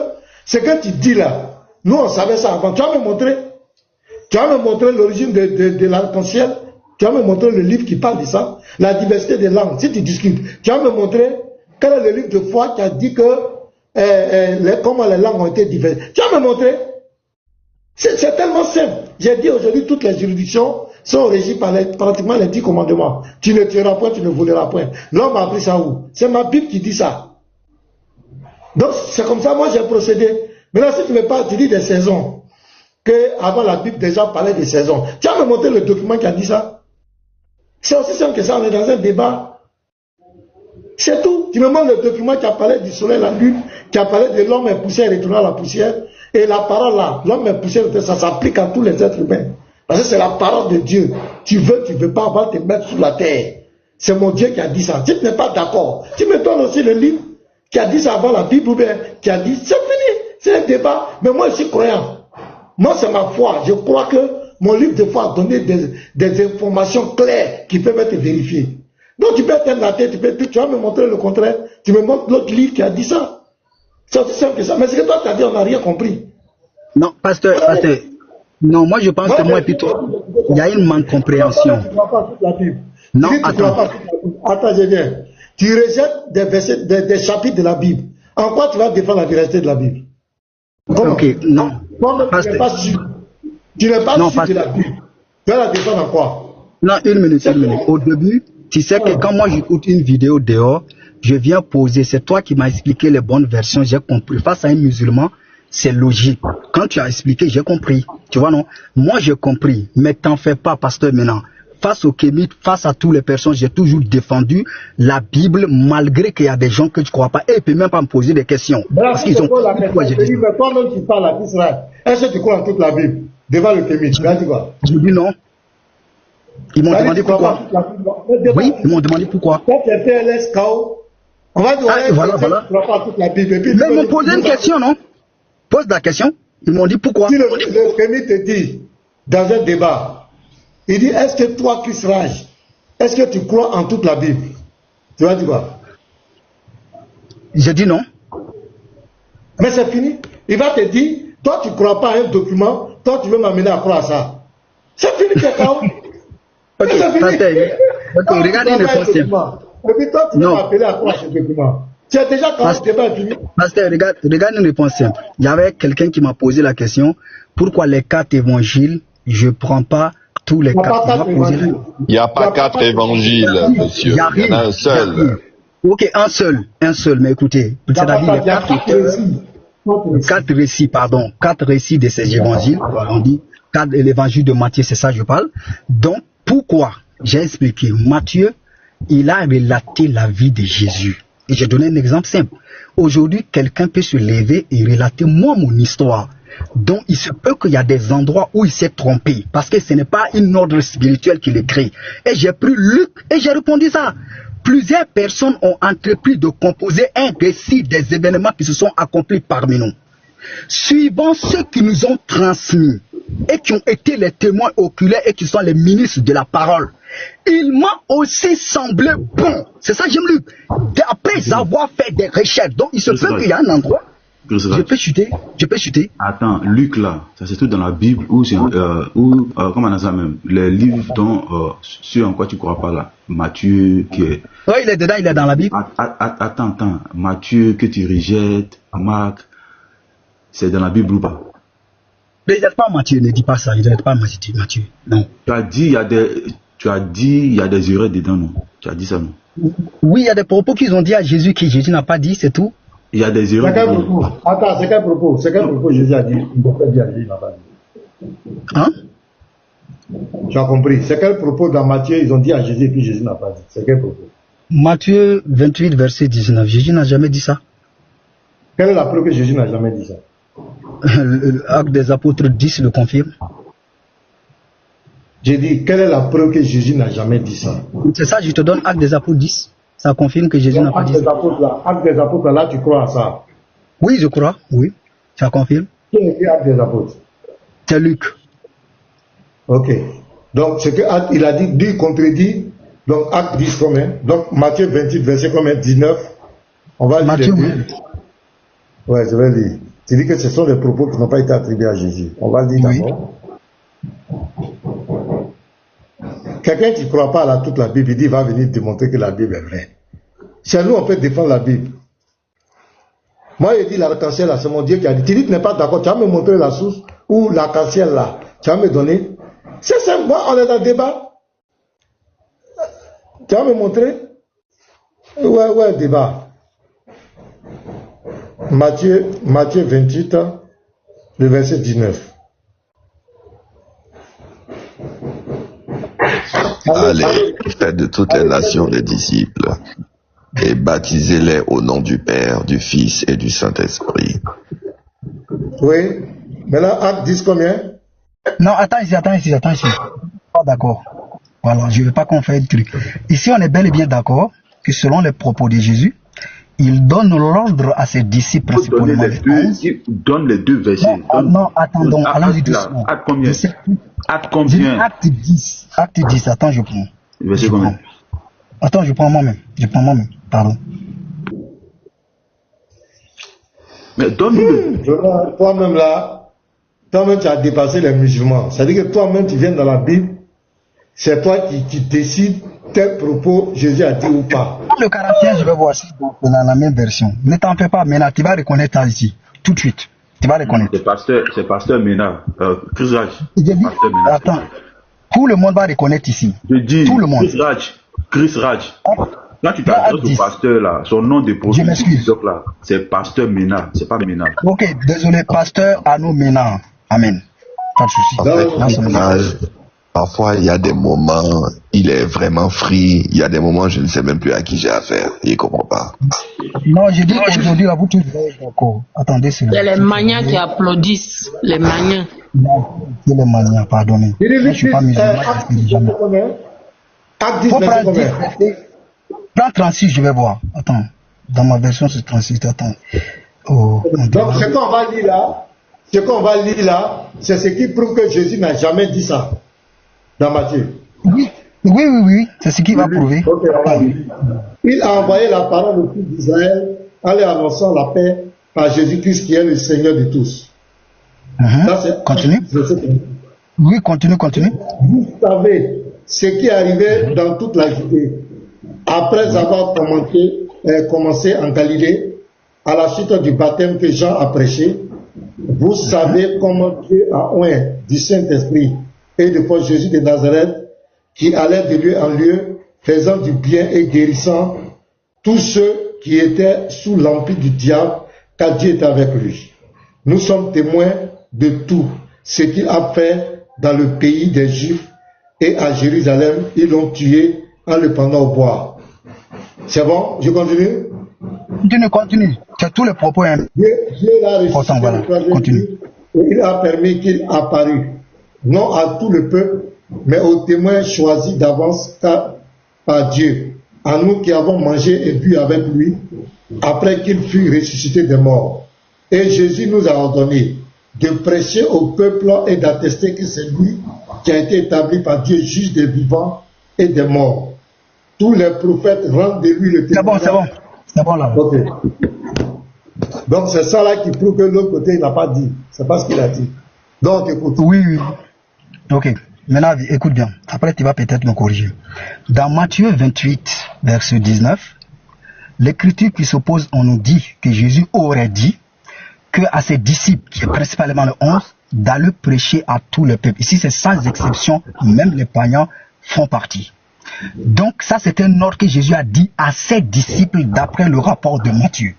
ce que tu dis là, nous on savait ça avant. Tu vas me montrer l'origine de l'arc-en-ciel. Tu vas me montrer le livre qui parle de ça. La diversité des langues. Si tu discutes, tu vas me montrer quel est le livre de foi qui a dit que comment les langues ont été diverses. Tu vas me montrer. C'est tellement simple. J'ai dit aujourd'hui, toutes les juridictions sont régies par pratiquement les 10 commandements. Tu ne tueras point, tu ne voleras point. L'homme a appris ça où? C'est ma Bible qui dit ça. Donc, c'est comme ça, moi, j'ai procédé. Maintenant, si tu me parles, tu dis des saisons. Que avant la Bible, déjà parlait des saisons. Tu vas me montrer le document qui a dit ça. C'est aussi simple que ça, on est dans un débat. C'est tout. Tu me montres le document qui a parlé du soleil, la lune, qui a parlé de l'homme est poussière et retournant à la poussière. Et la parole là, l'homme est poussière, ça s'applique à tous les êtres humains. Parce que c'est la parole de Dieu. Tu veux pas, on va te mettre sous la terre. C'est mon Dieu qui a dit ça. Si tu n'es pas d'accord, tu me donnes aussi le livre qui a dit ça avant la Bible ou bien qui a dit, c'est fini, c'est un débat. Mais moi, je suis croyant. Moi, c'est ma foi. Je crois que mon livre de foi a donné des informations claires qui peuvent être vérifiées. Donc, tu peux être un athée, tu vas me montrer le contraire. Tu me montres l'autre livre qui a dit ça. C'est aussi simple que ça. Mais ce que toi, tu as dit, on n'a rien compris. Non, pasteur, non, moi je pense que moi et puis toi, il y a une malcompréhension. Tu ne crois pas toute la Bible. Non, si attends. Attends, je viens. Tu rejettes des versets, des chapitres de la Bible. En quoi tu vas défendre la vérité de la Bible? Comment? Ok, non. Tu n'es pas sûr. Tu n'es pas sûr de la Bible. Tu vas la défendre en quoi? Non, une minute. Au début, tu sais que quand moi j'écoute une vidéo dehors, je viens poser, c'est toi qui m'as expliqué les bonnes versions, j'ai compris. Face à un musulman, c'est logique. Quand tu as expliqué, j'ai compris. Tu vois, non? Moi, j'ai compris. Mais t'en fais pas, pasteur, maintenant. Face aux kémites, face à toutes les personnes, j'ai toujours défendu la Bible, malgré qu'il y a des gens que tu ne crois pas. Et ils ne peuvent même pas me poser des questions. Parce qu'ils ont... Toi-même, tu parles à Israël. Est-ce que tu crois en toute la Bible? Devant le kémite, tu vas dire quoi? Je dis non. Ils m'ont demandé pourquoi. Oui, ils m'ont demandé pourquoi. Quand les PLS KO, on va dire, voilà. Tu ne crois pas en toute la Bible. Mais ils m'ont posé une question, non? Pose la question. Ils m'ont dit pourquoi. Si le kémite te dit, dans un débat, il dit, est-ce que toi, Chris Raj, est-ce que tu crois en toute la Bible? Tu vas dire quoi? J'ai dit non. Mais c'est fini. Il va te dire, toi, tu ne crois pas à un document, toi, tu veux m'amener à croire à ça. C'est fini, c'est KO. Ok, regarde une réponse simple. Et puis toi, tu veux m'appeler à croire à ce document. Tu as déjà quand le débat est fini. Pasteur, regarde une réponse simple. Il y avait quelqu'un qui m'a posé la question, pourquoi les 4 évangiles, je ne prends pas tous les 4. Il n'y a pas 4 évangiles, monsieur. Il y en a un seul. Ok, un seul, mais écoutez, c'est-à-dire les 4 récits, pardon, 4 récits de ces évangiles, on dit, 4 l'évangile de Matthieu, c'est ça je parle. Donc, pourquoi? J'ai expliqué, Matthieu, il a relaté la vie de Jésus. Et j'ai donné un exemple simple. Aujourd'hui, quelqu'un peut se lever et relater moi mon histoire. Donc, il se peut qu'il y a des endroits où il s'est trompé, parce que ce n'est pas une ordre spirituelle qui l'écrit. Et j'ai pris Luc et j'ai répondu ça. Plusieurs personnes ont entrepris de composer un récit des événements qui se sont accomplis parmi nous. Suivant ceux qui nous ont transmis et qui ont été les témoins oculaires et qui sont les ministres de la parole, il m'a aussi semblé bon. C'est ça, j'aime Luc. Après avoir fait des recherches, donc il se peut qu'il y a un endroit. Je peux chuter. Attends, Luc là, ça se trouve dans la Bible ou comment on a ça même, les livres dont sur en quoi tu crois pas là, Matthieu qui est. Oui, il est dedans, il est dans la Bible. Attends, Matthieu que tu rejettes, Marc, c'est dans la Bible ou pas? Ne rejette pas Matthieu, ne dis pas ça, ne rejette pas Matthieu, non. Tu as dit il y a des erreurs dedans, non? Tu as dit ça, non? Oui, il y a des propos qu'ils ont dit à Jésus que Jésus n'a pas dit, c'est tout. Il y a des erreurs. Attends, c'est quel propos? C'est quel propos Jésus a dit? Il n'a pas dit à Jésus n'a pas dit. Hein? Tu as compris. C'est quel propos dans Matthieu ils ont dit à Jésus et puis Jésus n'a pas dit? C'est quel propos? Matthieu 28, verset 19. Jésus n'a jamais dit ça. Quelle est la preuve que Jésus n'a jamais dit ça? Acte des apôtres 10 le confirme. J'ai dit, quelle est la preuve que Jésus n'a jamais dit ça? C'est ça, je te donne Acte des apôtres 10. Ça confirme que Jésus n'a pas dit ça. Acte des apôtres, là, tu crois à ça? Oui, je crois, oui. Ça confirme. Qui est écrit Acte des apôtres? C'est Luc. Ok. Donc, ce qu'il a dit contredit. Donc, Acte 10 combien? Donc, Matthieu 28, verset combien? 19. On va lire. Ouais, je vais lire. Tu dis que ce sont des propos qui n'ont pas été attribués à Jésus. On va le dire d'abord. Quelqu'un qui ne croit pas à toute la Bible, il dit, va venir démontrer que la Bible est vraie. Chez nous, on peut défendre la Bible. Moi, il dit l'arc-en-ciel là, c'est mon Dieu qui a dit. Tu dis que tu n'es pas d'accord, tu vas me montrer la source ou l'arc-en-ciel là. Tu vas me donner. C'est simple, moi, on est dans le débat. Tu vas me montrer? Ouais, débat. Matthieu 28, le verset 19. Allez, faites de toutes les nations des disciples. et baptisez-les au nom du Père, du Fils et du Saint-Esprit. Oui. Maintenant, acte 10 combien? Non, attends ici. Pas d'accord. Voilà, je ne veux pas qu'on fasse le truc. Ici, on est bel et bien d'accord que selon les propos de Jésus, il donne l'ordre à ses disciples principalement. Il donne les deux versets. Non, attendons, allons-y doucement. Acte combien? Acte combien? Acte 10. Acte 10, attends, je prends. Verset combien? Attends, je prends moi-même. Pardon. Mais donne-le. Toi-même là, tu as dépassé les musulmans. C'est-à-dire que toi-même, tu viens dans la Bible, c'est toi qui décides tel propos Jésus a dit ou pas. Le caractère, je vais voir si dans la même version. Ne t'en fais pas, maintenant, tu vas reconnaître ça ici. Tout de suite. Tu vas reconnaître. C'est pasteur Ménard. Chris Raj. Attends. Tout le monde va reconnaître ici. Je dis, tout le monde. Chris Raj. Quand tu t'adresses au pasteur là, son nom de je m'excuse. là, c'est pasteur Ménard, c'est pas Ménard. Ok, désolé, pasteur Arnaud Ménard. Amen. Pas de souci. Parfois, il y a des moments, il est vraiment free. Il y a des moments, je ne sais même plus à qui j'ai affaire. Il ne comprend pas. Non, je dis aujourd'hui, à vous tous, d'accord. Attendez, c'est les maniens qui applaudissent. Les maniens. Non, c'est les maniens, pardonnez. Je ne suis pas musulman, je ne dis jamais. Prends 36, je vais voir. Attends. Dans ma version, c'est 36. Attends. Oh, donc, ce qu'on va lire là, c'est ce qui prouve que Jésus n'a jamais dit ça. Dans Matthieu. Oui. C'est ce qui va prouver. Okay, il a envoyé la parole au fils d'Israël en lui annonçant la paix par Jésus-Christ qui est le Seigneur de tous. Continue. Oui, continue. Vous savez ce qui est arrivé dans toute la Judée après avoir commencé en Galilée à la suite du baptême que Jean a prêché. Vous savez comment Dieu a oint du Saint-Esprit et de force Jésus de Nazareth, qui allait de lieu en lieu, faisant du bien et guérissant tous ceux qui étaient sous l'empire du diable, car Dieu était avec lui. Nous sommes témoins de tout ce qu'il a fait dans le pays des Juifs et à Jérusalem. Ils l'ont tué en le pendant au bois. C'est bon? Je continue? Continue. C'est tous les propos. Dieu l'a ressuscité le troisième jour et il a permis qu'il apparût, non à tout le peuple, mais aux témoins choisis d'avance par Dieu, à nous qui avons mangé et bu avec lui, après qu'il fut ressuscité des morts. Et Jésus nous a ordonné de prêcher au peuple et d'attester que c'est lui qui a été établi par Dieu, juge des vivants et des morts. Tous les prophètes rendent de lui le témoignage. C'est bon là. Okay. Donc c'est ça là qui prouve que l'autre côté il n'a pas dit. C'est pas ce qu'il a dit. Donc écoute. Oui. Ok. Maintenant écoute bien. Après tu vas peut-être me corriger. Dans Matthieu 28, verset 19, l'écriture qui s'oppose, on nous dit que Jésus aurait dit que à ses disciples, qui est principalement le 11, d'aller prêcher à tous les peuples. Ici c'est sans exception, même les païens font partie. Donc ça c'est un ordre que Jésus a dit à ses disciples d'après le rapport de Matthieu.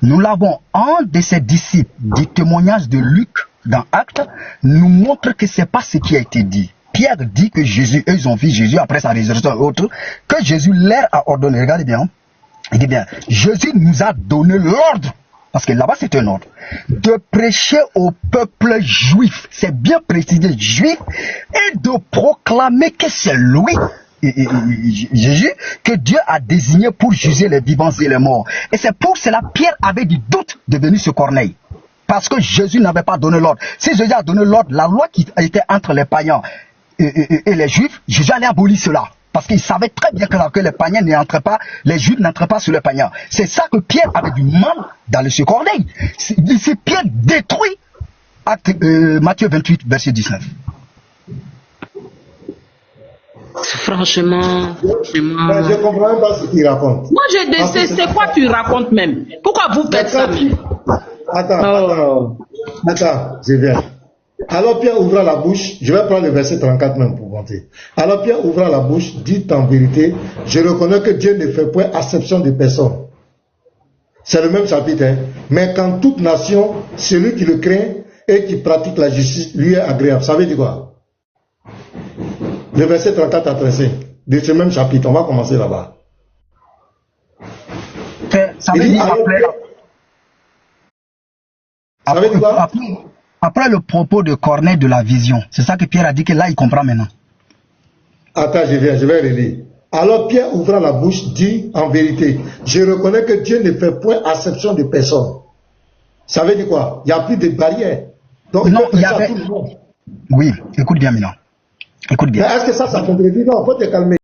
Nous l'avons, un de ses disciples du témoignage de Luc dans Actes nous montre que c'est pas ce qui a été dit. Pierre dit que Jésus, eux ils ont vu Jésus après sa résurrection et autres, que Jésus leur a ordonné, regardez bien, il dit bien, Jésus nous a donné l'ordre, parce que là-bas c'est un ordre, de prêcher au peuple juif, c'est bien précisé juif, et de proclamer que c'est lui, Jésus, que Dieu a désigné pour juger les vivants et les morts. Et c'est pour cela Pierre avait du doute de venir sur Corneille. Parce que Jésus n'avait pas donné l'ordre. Si Jésus a donné l'ordre, la loi qui était entre les païens et les juifs, Jésus allait abolir cela. Parce qu'il savait très bien que les païens n'entraient pas, les juifs n'entraient pas sur les païens. C'est ça que Pierre avait du mal d'aller sur Corneille. Ici, Pierre détruit Matthieu 28, verset 19. Franchement, je ne comprends pas ce qu'il raconte. Moi, je décide, c'est quoi tu racontes même? Pourquoi vous faites ça même? Attends, je viens. Alors Pierre ouvra la bouche, je vais prendre le verset 34 même pour monter. Alors Pierre ouvra la bouche, dit en vérité, je reconnais que Dieu ne fait point acception de personne. C'est le même chapitre, hein? Mais quand toute nation, celui qui le craint et qui pratique la justice, lui est agréable. Ça veut dire quoi? Le verset 34 à 35 de ce même chapitre, on va commencer là-bas. Ça veut dire après le propos de Corneille de la vision, c'est ça que Pierre a dit que là, il comprend maintenant. Attends, je vais relire. Alors Pierre ouvra la bouche, dit en vérité, je reconnais que Dieu ne fait point acception de personne. Ça veut dire quoi? Il n'y a plus de barrières. Donc non, il y avait... avait... Oui, écoute bien maintenant. Écoute bien. Mais est-ce que ça contredit? Non, il faut te calmer.